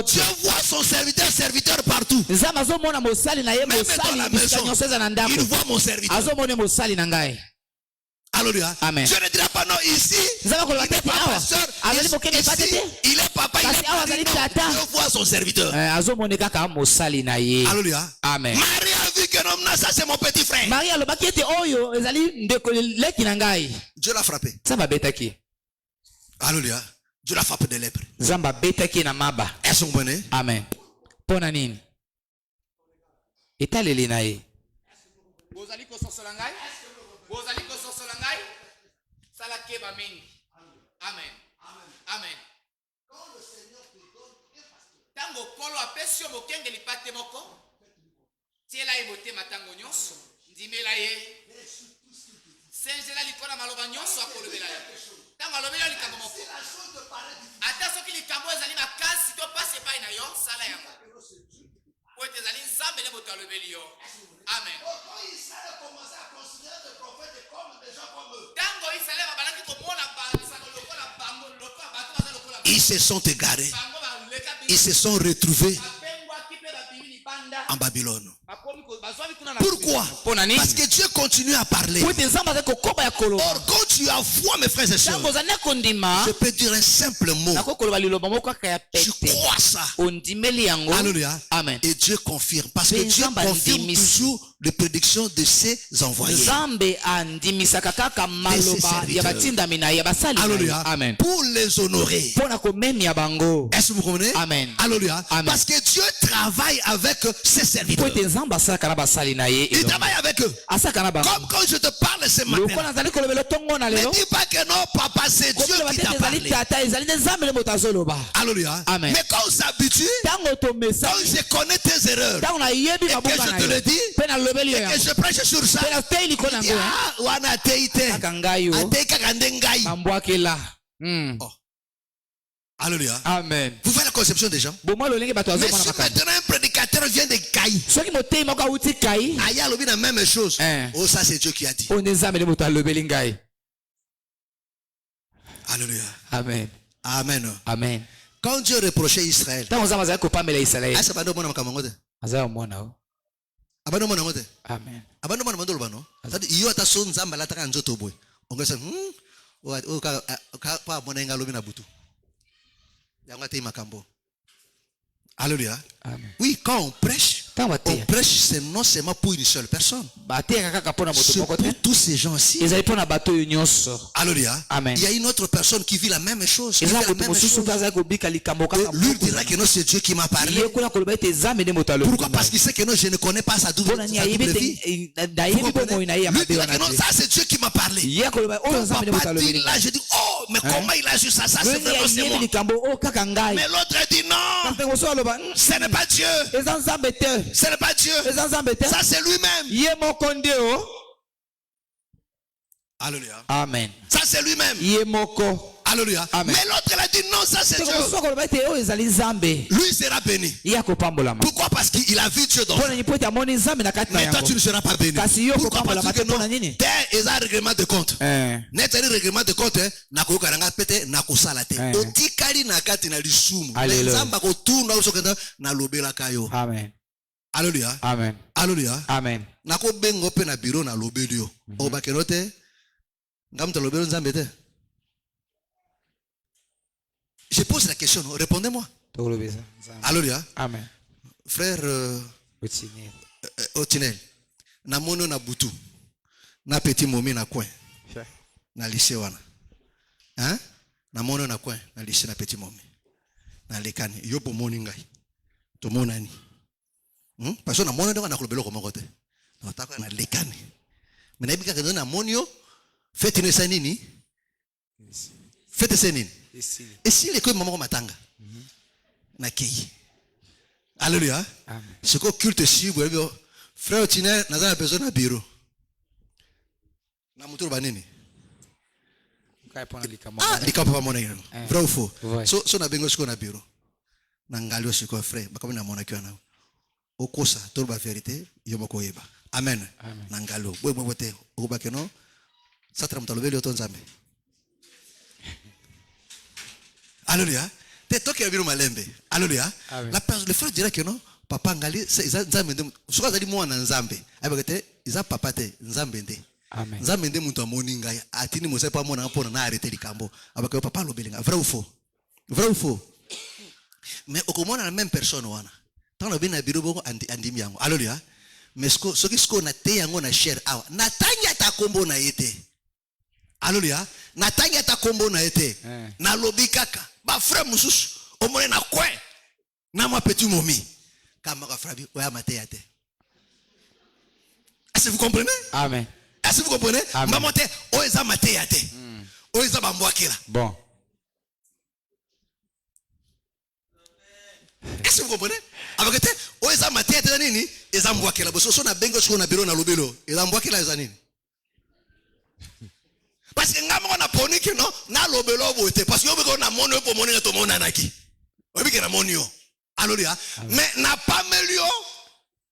Dieu voit son serviteur partout. Même dans la maison, il voit mon serviteur. Alléluia.
Amen.
Je ne dirai pas non ici. Il n'est pas pasteur. Ici, il est papa. Il est papa. Dieu voit son serviteur. Alléluia.
Amen.
Marie a vu que non, ça c'est mon petit frère. Dieu l'a frappé. Alléluia. Dieu l'a frappé de lèpre. Est-ce que vous comprenez?
Amen. Ponanine. Etaleli na ye. Bozali ko sosola ngai? Bozali ko sosola ngai? Sala keba mingi. Amen. Amen. Quand le Seigneur te donne un pasteur. Tango kolo apesio mokenge lipate moko. Tiela ye motema tango nyonso. Ndimela ye. Sengela likona maloba nyonso akolobela ye. Tango alobela likambo moko. Ata soki likambo ezali makasi to passe epai na yo sala yango. Po ezali nzambe nde moto alobeli yo. Amen. Tango Israël babalaki komona bansako lokola bango lokola bato baza lokola.
Ils se sont égarés. Ils se sont retrouvés en Babylone. Pourquoi? Pourquoi? Parce que Dieu continue à parler. Or, quand tu as foi, mes frères et sœurs, je peux dire un simple mot. Tu crois ça. Alléluia.
Amen.
Et Dieu confirme. Parce que Dieu confirme toujours les prédictions de ses envoyés. Alléluia.
Amen.
Pour les honorer. Est-ce que vous comprenez?
Amen.
Alléluia.
Amen.
Parce que Dieu travaille avec ses serviteurs. Il travaille avec eux. Comme quand je te parle ce matin. Ne dis pas que non, papa, c'est Dieu qui t'a parlé. Alléluia.
Amen.
Mais quand on s'habitue, quand je connais tes erreurs, et que je te le dis, et que je prêche sur ça, Alléluia.
Amen.
Vous voyez la conception des gens. Mais si maintenant un prédicateur vient de Caï, Aya lobi la même chose. Oh, ça c'est Dieu qui a dit. Alléluia.
Amen.
Amen.
Amen.
Quand Dieu reprochait Israël,
Amen.
Alléluia.
Amen.
Oui, quand on prêche c'est non seulement pour une seule personne. C'est pour tous ces gens-ci. Alléluia.
Amen.
Il y a une autre personne qui vit la même chose. Lui dira que non, c'est Dieu qui m'a parlé. Pourquoi? Parce qu'il sait que non, je ne connais pas sa double vie. Lui dira que non, ça c'est Dieu qui m'a parlé. Papa dit là, je dis, oh, mais comment il a su ça? Ça c'est vraiment c'est moi. Mais l'autre dit non, ce n'est pas Dieu. Ce n'est pas Dieu. Ça c'est lui-même. Alléluia.
Amen.
Ça c'est lui-même. Alléluia.
Amen.
Mais l'autre il a dit non, ça c'est Dieu. Lui sera béni. Pourquoi? Parce qu'il a vu Dieu dans toi. Mais toi tu ne seras pas béni. Pourquoi? Parce que non, terre est un règlement de compte. Net un règlement de compte. Nakokaranga pete nakosalate. Otikali nakati na lisumu. Nzamba ko tuna usokenda na lobela kayo.
Amen.
Alléluia.
Amen.
Alléluia.
Amen.
Nako bengo pe na bureau na lobelio. O bakenote ngamta lobelo nzambe te. Je pose la question, répondez-moi. Alléluia.
Amen.
Frère Otinel, na mono na butu, na petit momi na coin, na lycée wana. Hein? Na mono na coin, na lycée na petit momi. Na lekani, yopo moni ngai. To monani. Parce que na mono na kolobelo ko mokote. Na taka na lekani. Mais na bika na monio, fête ne sanini. Fête sanini. Et si les couilles maman matanga na kei. Alléluia. Ce qu'on culte si vous avez frère Tine na za personne na bureau. Na muturo banini. Lika papa mona yano. Vrai ou faux? So na bengo siko na bureau. Na ngalio siko frère bakami na mona kiana. Okosa to ba vérité yomoko yeba. Amen. Na ngalo. Bote okubakeno. Satra mtalobeli otonzambe. Alléluia. T'es toi qui as vu le malembe. Alléluia. Le frère dirait que non, papa ngali, c'est nzambe. Soka zali moi na nzambe. Abakete, isa papa te nzambe nde.
Amen.
Nzambe nde mutu amoni ngai. Atini mo sepa mona mpona na arrêter likambo. Abakete papa lobelinga. Vrai ou faux? Vrai ou faux? Mais okomona la même personne wana. Tant na bina biro bongo andimi yango. Alléluia. Mais ce qui sko na te yango na share awa. Na tanya ta kombo na yete. Alléluia. Na tanya ta kombo na yete. Na lobi kaka. Ba frère mususu omone na coin na ma petit momi kama ka frère oya mateyate. Est-ce que vous comprenez?
Amen.
Est-ce que vous comprenez? Maman te oeza mateyate. Oeza bambwakela.
Bon.
Est-ce que vous comprenez? Avec te oeza mateyate nini eza mbwakela bo so na bengo so na bureau na lobelo eza mbwakela eza nini? Parce que ngamo na poni que non na lobelo bote parce que yo na mono po moni to mona naki. Obi ke na monio. Alléluia. Mais na pas melio.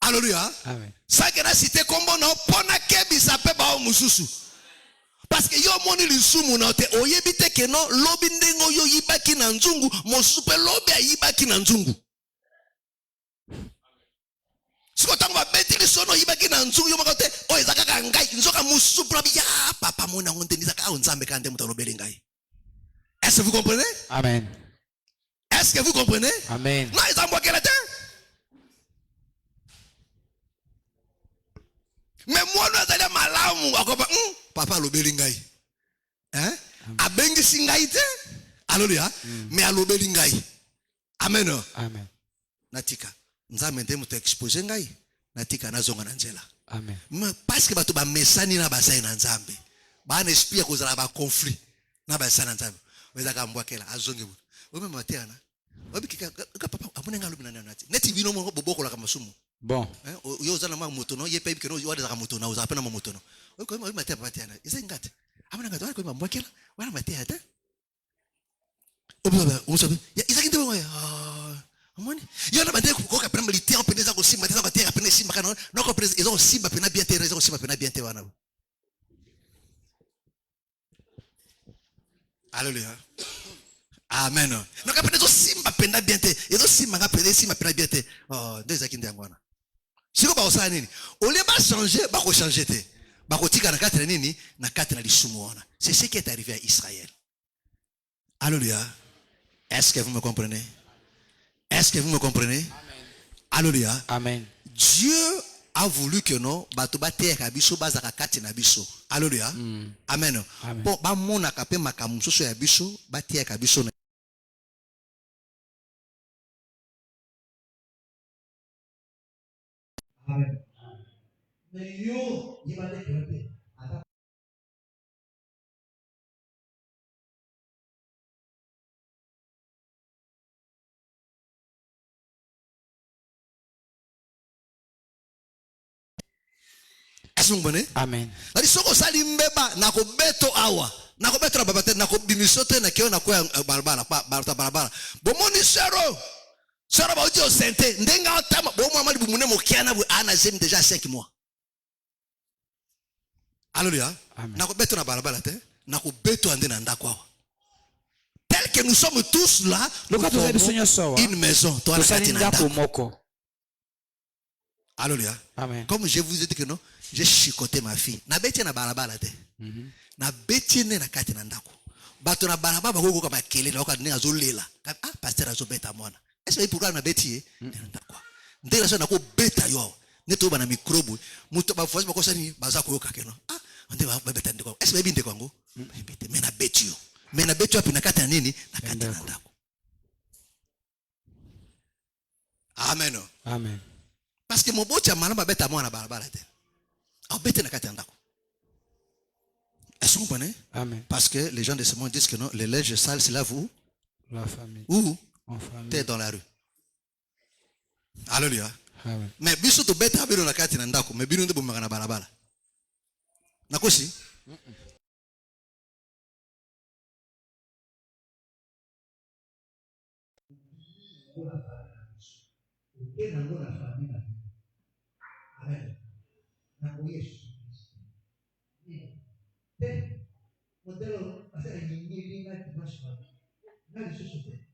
Alléluia.
Amen.
Ça que na cité kombo na pona kebisa pe ba mususu. Parce que yo moni lisumu na te oyebite ke non lobi ndengo yo yibaki na nzungu mosusu pe lobi ayibaki na nzungu.
siko tango ba betili sono yibaki na nzungu yo makote o ezaka ka ngai nzoka musupra ya papa mona ngonde nizaka o nzambe kande mutalobeli ngai. Est-ce que vous comprenez?
Amen.
Est-ce que vous comprenez?
Amen.
Non, ils envoient quel était? Mais moi nous allons malamu akoba papa lobeli ngai. Hein? Abengi singai te? Alléluia. Mais alobeli ngai. Amen.
Amen.
Natika. Nzambe ndemo te exposer ngai. Natika nazonga na nzela.
Amen.
Mais parce que bato ba mesani na basai na nzambe. Ba na esprit ko zala ba conflit na basai na nzambe. Weza ka mbwakela azonge mutu. Wewe mateana. Wewe kika papa amune ngalo na nati. Neti bino mo boboko la kamasumu.
Bon.
Yo zana ma moto no, ye pe bikeno yo za moto na uza pena moto no. Wewe ko mateana mateana. Ise ngate. Amuna ngate wala ko mbwakela. Wala mateana. Obuza umusabe. Ya isa kinde mo ya. Amoni. Yo na bande ko ka pena militaire pena za ko simba za ko terre pena simba kana. No ko pena izo simba pena bien terre, izo simba pena bien terre wana. Alléluia. Amen. Donc après ça simba penda bien te. Et donc simba ngapenda simba penda bien te. Oh, deux akinde ngwana. Siko ba osana nini? Au lieu ba changer, ba ko changer te. Ba ko tika na katra nini? Na katra na lisumu wana. C'est ce qui est arrivé à Israël. Alléluia. Est-ce que vous me comprenez? Est-ce que vous me comprenez?
Amen.
Alléluia.
Amen.
Dieu a voulu que non bato bateka biso bazaka kati na biso. Alléluia. Amen. Bon ba mona ka pe makamu soso ya biso bateka biso.
Amen. Mais yo yibale kete ata
Est-ce que vous comprenez?
Amen.
Bali soko sali mbeba na ko beto awa. Na ko beto na babate na ko bimisote na kio na ko barabara pa barabara. Bomoni sero. Sero ba uti o sente ndenga otama bomo amali bumune mokiana bu ana zemi déjà 5 mois. Alléluia. Na ko beto na barabara te. Na ko beto ande na ndako awa. Tel que nous sommes tous là, une maison, toi la katina ndako. Alléluia.
Amen.
Comme je vous ai dit que non, j'ai chicoté ma fille. Na beti na balabala te. Na beti ne na kati na ndako. Bato na balabala ba ko ba kele na ko na azolela. Ah pasteur azobeta mwana. Est-ce que pourquoi na beti na ndako? Ndela so na ko beta yo. Neto ba na microbe. Muto ba fozi ba ko sani baza ko yoka keno. Ah onde ba beta ndeko. Est-ce que binde kwango? Bete me na beti yo. Me na beti yo pina kati na nini? Na kati na ndako. Amen.
Amen.
Parce que mon beau tchamana ba beta mwana balabala te. Ah bete na kati na ndako. Est-ce que vous comprenez?
Amen.
Parce que les gens de ce monde disent que non, les linges sales, c'est là vous.
La famille.
Où?
En famille.
T'es dans la rue. Alléluia.
Amen.
Mais biso to beta bino na kati na ndako, mais bino nde bomaka na balabala. Nakosi?
Amen. Na kwa Yesu. Modelo asema nyinyi na kibashwa. Na lisosote.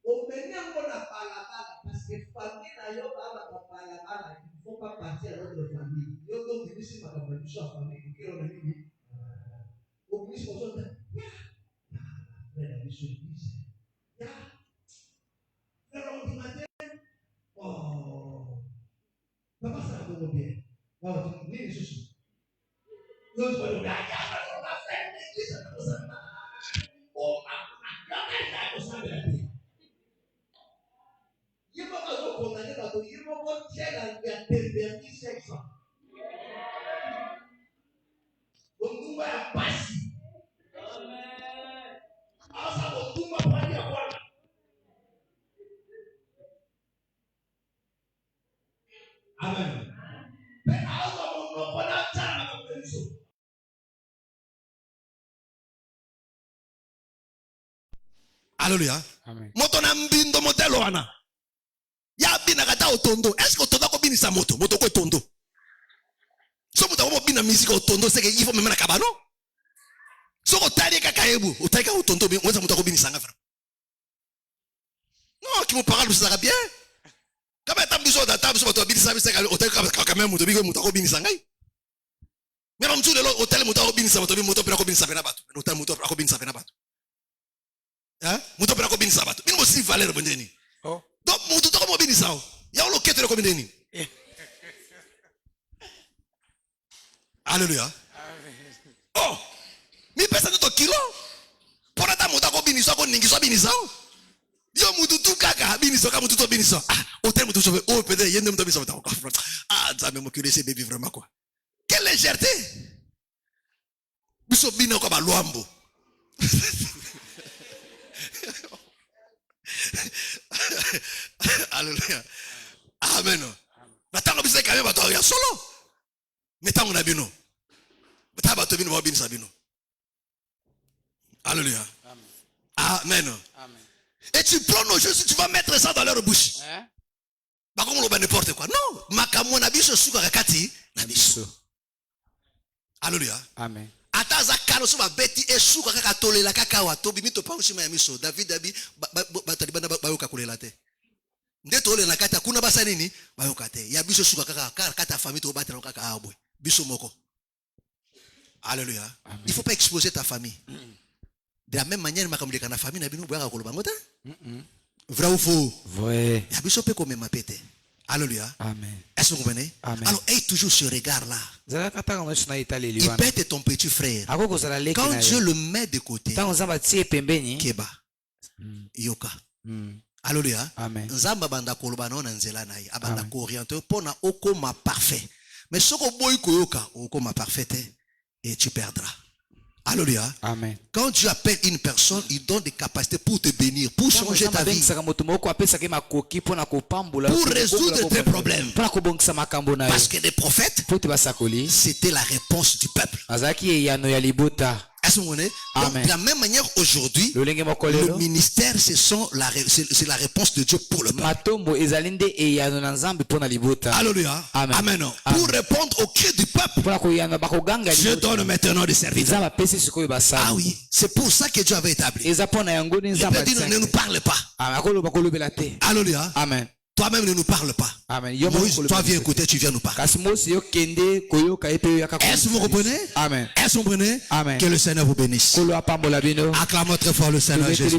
Omenyango na balabala parce que famille na yo baba kwa balabala il faut pas partir à l'autre famille. Yo donc ni si makambo biso ya famille kero na nini? Obisi kwa zote. Na biso bisi. Ya. Pero matin. Oh. Papa ça va bien. Oh, ni lisosote. Nous allons regarder la fête d'église. Oh, il faut que nous condamnions la vie. Il faut qu'on tienne à pervertir sexe. Donc, nous allons passer. Alors, ça va tout me prendre à voir. Amen. Mais alors, on va prendre ça à la maison.
Alléluia.
Amen.
Moto na mbindo modelo wana. Ya bina kata otondo. Est-ce que otondo ko binisa moto? Moto ko tondo. So moto ko bina musique otondo c'est que il faut même na kabano. So ko tali ka kaebu, otaka otondo bi, moto ko binisa ngafra. Non, qui me parle ça bien. Kama etambiso da tabiso bato binisa bisa hotel ka même moto biko moto ko binisa ngai. Même mtu lelo hotel moto ko binisa moto pena ko binisa pena bato. Hotel moto ko binisa pena bato. Hein? Moto pena ko binisa bato. Bino si valeur bondeni.
Oh.
Donc moto to ko binisa o. Ya lo ketere ko bondeni. Alléluia. Oh. Mi pesa to kilo. Pona ta moto ko binisa ko ningi so binisa o. Yo mututu kaka biniso ka mututu biniso. Ah, hôtel mututu chauffeur. Oh peut-être yende mututu biniso ta. Ah, ça me moque laisser baby vraiment quoi. Quelle légèreté. Biso bino ko ba loambo. Alléluia. Amen. Batanga bisa ka ba to ya solo. Metango na bino. Bataba to bino ba binisa bino. Alléluia. Amen. Amen. Et tu prends nos Jésus, tu vas mettre ça dans leur bouche. Bah comme on va n'importe quoi. Non, makamou na biso suka kakati na biso. Alléluia. Amen. Ataza kano so ba beti e suka kaka tolela kaka wa tobi mito pa ushima ya miso. David abi batalibana bayoka kulela te. Nde tolela kata kuna basa nini bayoka te. Ya biso suka kaka kata famille to batela kaka abwe. Biso moko. Alléluia. Il faut pas exposer ta famille. De la même manière, ma famille na famille na bino boya ko lobangota. Vrai ou faux? Vrai. Ya biso pe ko mema pete. Alléluia. Amen. Est-ce que vous comprenez? Amen. Alors, aie toujours ce regard là. Il peut être ton petit frère. Quand Dieu le met de côté, Keba, Yoka. Alléluia. Amen. Nzamba banda koloba na nzela na ye, abanda ko orienter pona okoma parfait. Mais soko boy ko yoka, okoma parfait et tu perdras. Alléluia. Amen. Quand Dieu appelle une personne, il donne des capacités pour te bénir, pour changer ta vie, pour résoudre tes problèmes. Parce que les prophètes, c'était la réponse du peuple. Est-ce que vous comprenez? Donc, de la même manière, aujourd'hui, le ministère, c'est la réponse de Dieu pour le peuple. Alléluia. Amen. Amen. Pour répondre au cri du peuple, Dieu donne maintenant des services. Ah oui, c'est pour ça que Dieu avait établi. Il peut dire, ne nous parle pas. Alléluia. Amen. Toi-même ne nous parle pas. Amen. Moïse, toi viens écouter, tu viens nous parler. Est-ce que vous comprenez? Amen. Est-ce que vous comprenez? Amen. Que le Seigneur vous bénisse. Acclamons très fort le Seigneur Jésus.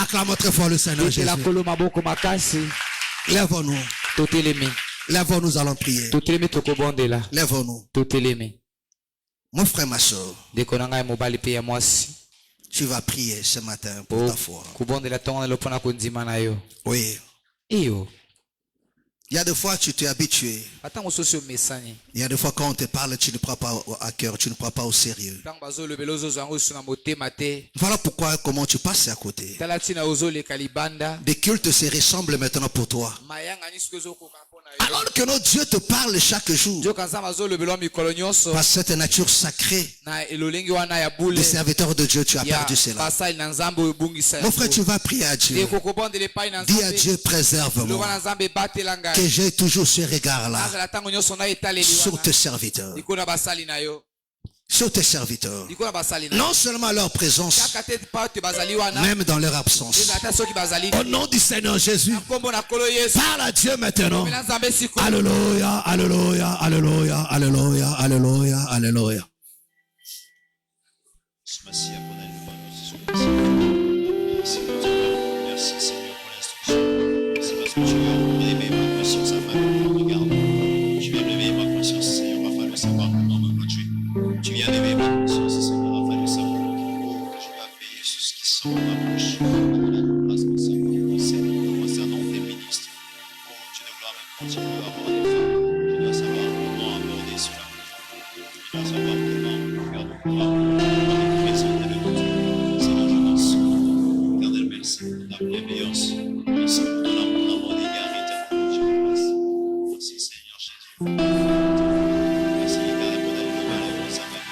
Acclamons très fort le Seigneur Jésus. Lève-nous. Lève-nous, nous allons prier. Lève-nous. Mon frère, ma soeur, tu vas prier ce matin pour ta foi. Oui. Il y a des fois tu t'es habitué. Il y a des fois quand on te parle, tu ne prends pas à cœur, tu ne prends pas au sérieux. Voilà pourquoi comment tu passes à côté. Des cultes se ressemblent maintenant pour toi. Alors que notre Dieu te parle chaque jour. Par cette nature sacrée, les serviteurs de Dieu, tu as perdu cela. Mon frère, tu vas prier à Dieu. Dis à Dieu, préserve-moi. Que j'ai toujours ce regard-là sur tes serviteurs. Sur tes serviteurs. Non seulement leur présence, même dans leur absence. Au nom du Seigneur Jésus, parle à Dieu maintenant. Alléluia, alléluia, alléluia, alléluia, alléluia, alléluia.
Merci Seigneur pour l'instruction. Merci parce que tu as élevé ma conscience afin de me regarder. Tu viens lever ma conscience, Seigneur, afin de savoir comment me conduire. Tu viens lever ma conscience, Seigneur, afin de savoir que je dois veiller sur ce qui sort de ma bouche. Parce que ça concernant tes ministres. Oh Dieu de gloire, même quand tu veux avoir des femmes, tu dois savoir comment aborder cela. Tu dois savoir comment regarder le droit. La bienveillance, merci pour l'amour des gars éternels, je te remercie. Merci Seigneur Jésus. Merci car les bonnes nouvelles vous amènent.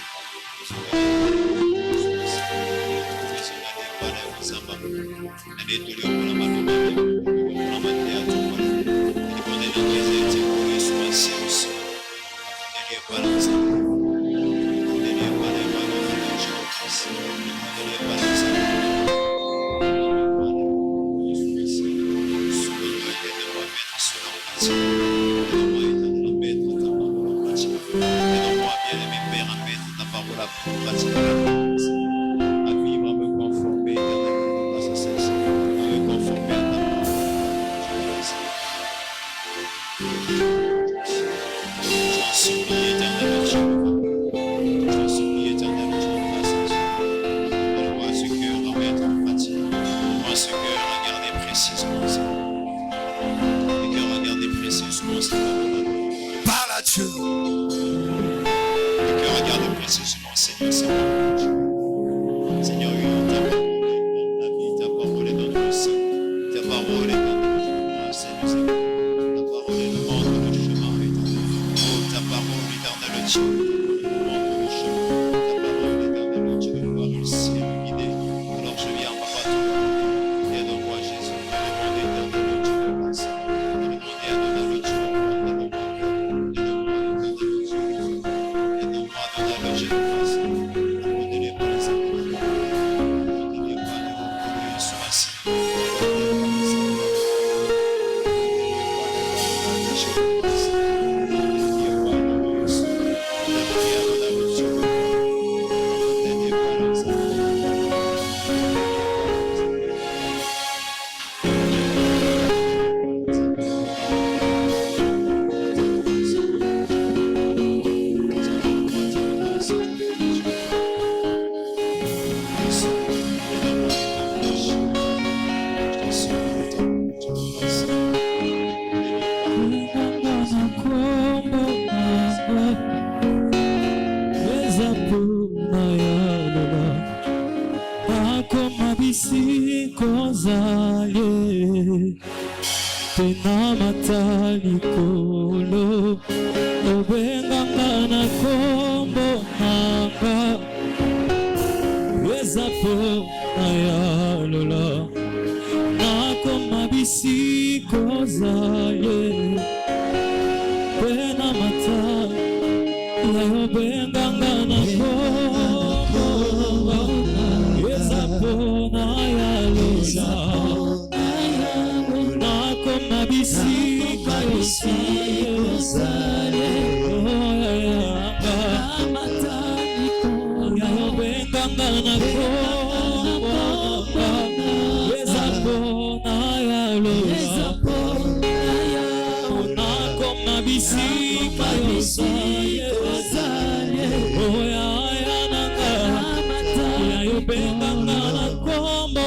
nakoma bisiko zaye tena mata likolo obenganga na kombo nanga ezapo na yalola nakoma bisiko zaye tena mata obenganga na kombo ezapo na yalola nakoma bisika yosale oyanga yayobenganga na kombo ezapo na yalola nakoma bisika yosale oyayananga yayobenganga na kombo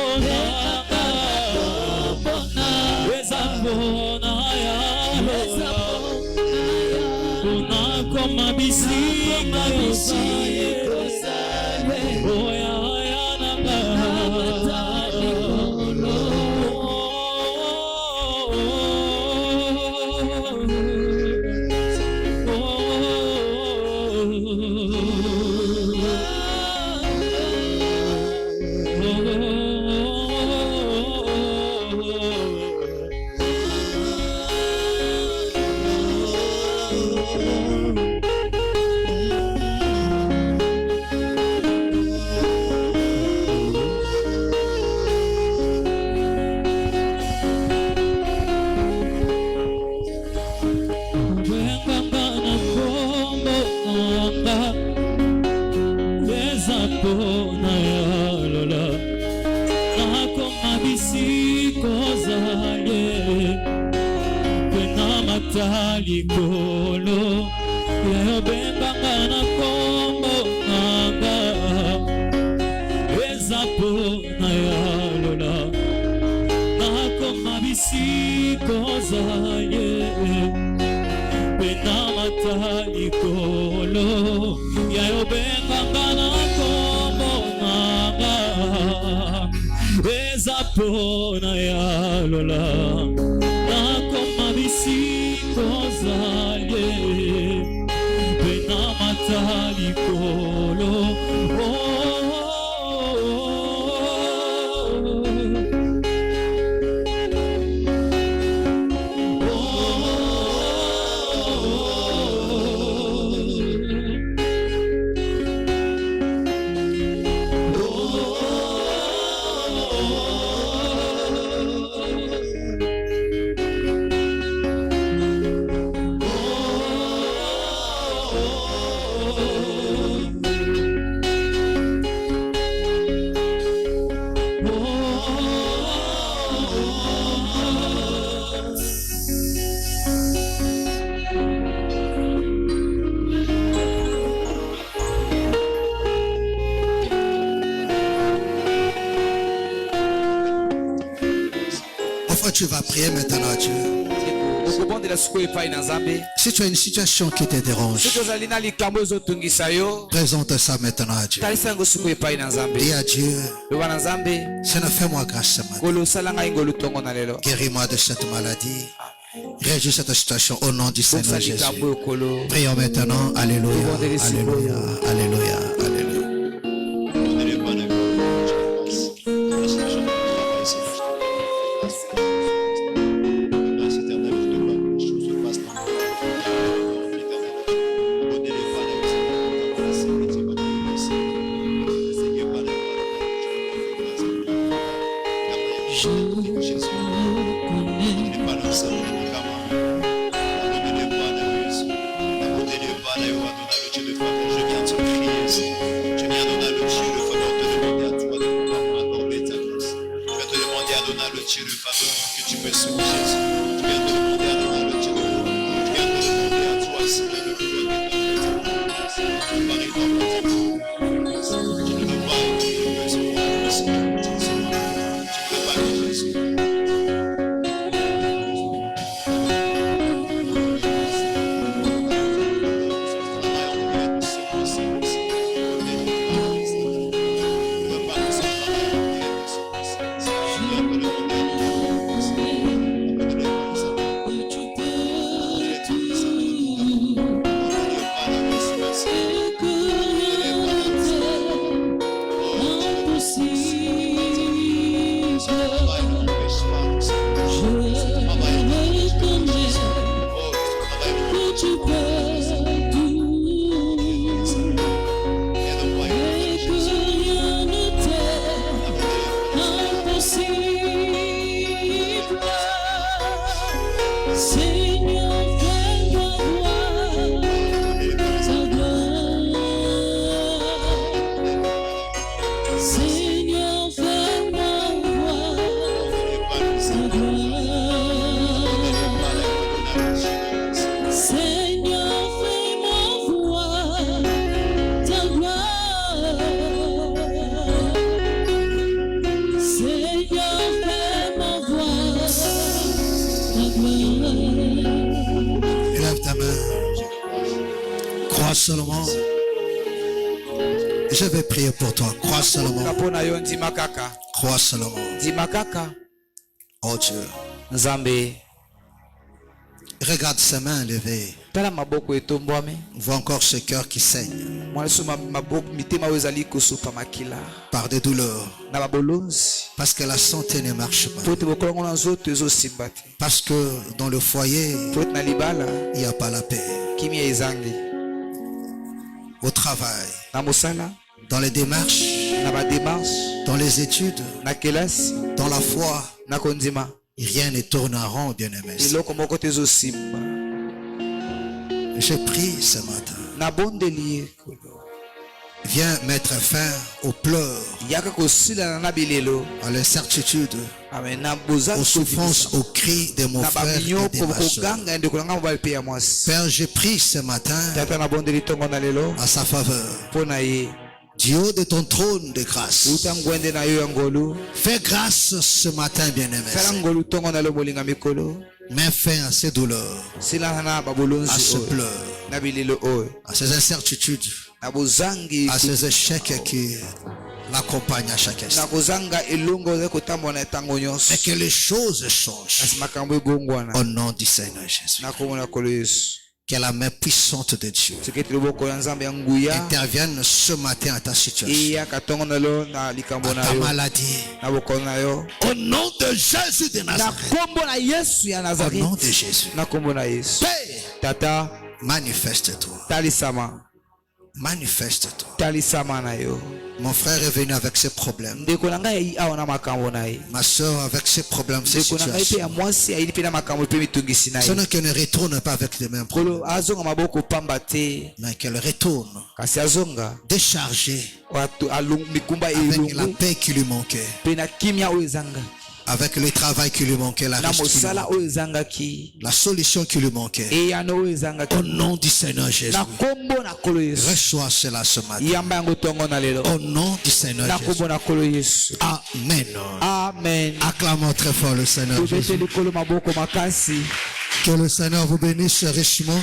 Koma bisika yosaye oya yana matali kolo likolo yayobenganga na kombo nanga ezapo na yalola nakoma bisiko zaye pena mata likolo yayobenganga na kombo nanga ezapo na yalola nakoma bisiko zaye pena mata likolo
Tu vas prier maintenant à Dieu. Si tu as une situation qui te dérange, présente ça maintenant à Dieu. Dis à Dieu, Seigneur, fais-moi grâce ce matin. Guéris-moi de cette maladie. Régis cette situation au nom du Seigneur Jésus. Prions maintenant. Alléluia. Alléluia. Alléluia. Alléluia. Crois seulement. Je vais prier pour toi. Crois seulement. Crois seulement. Oh Dieu. Regarde ses mains levées. Vois encore ce cœur qui saigne. Par des douleurs. Parce que la santé ne marche pas. Parce que dans le foyer, il n'y a pas la paix. Au travail, dans les démarches, dans les études, dans la foi, rien ne tourne en rond, bien-aimé. Je prie ce matin. Viens mettre fin aux pleurs, à l'incertitude, aux souffrances, aux cris de mon frère et de ma soeur. Père, je prie ce matin à sa faveur. Du haut de ton trône de grâce, fais grâce ce matin, bien-aimé. Mets fin à ces douleurs, à ce pleurs, à ces incertitudes, à ces échecs qui l'accompagnent à chaque instant. Et que les choses changent au nom du Seigneur Jésus. Que la main puissante de Dieu intervienne ce matin à ta situation, à ta maladie. Au nom de Jésus de Nazareth. Au nom de Jésus. Père, manifeste-toi. Manifeste-toi. Mon frère est venu avec ses problèmes. Ma soeur avec ses problèmes, ses situations. Ce n'est qu'elle ne retourne pas avec les mêmes problèmes, mais qu'elle retourne déchargée avec la paix qui lui manquait, avec le travail qui lui manquait, la solution qui lui manquait. Au nom du Seigneur Jésus, reçois cela ce matin. Au nom du Seigneur Jésus. Amen.
Amen.
Acclamons très fort le Seigneur Jésus. Que le Seigneur vous bénisse richement.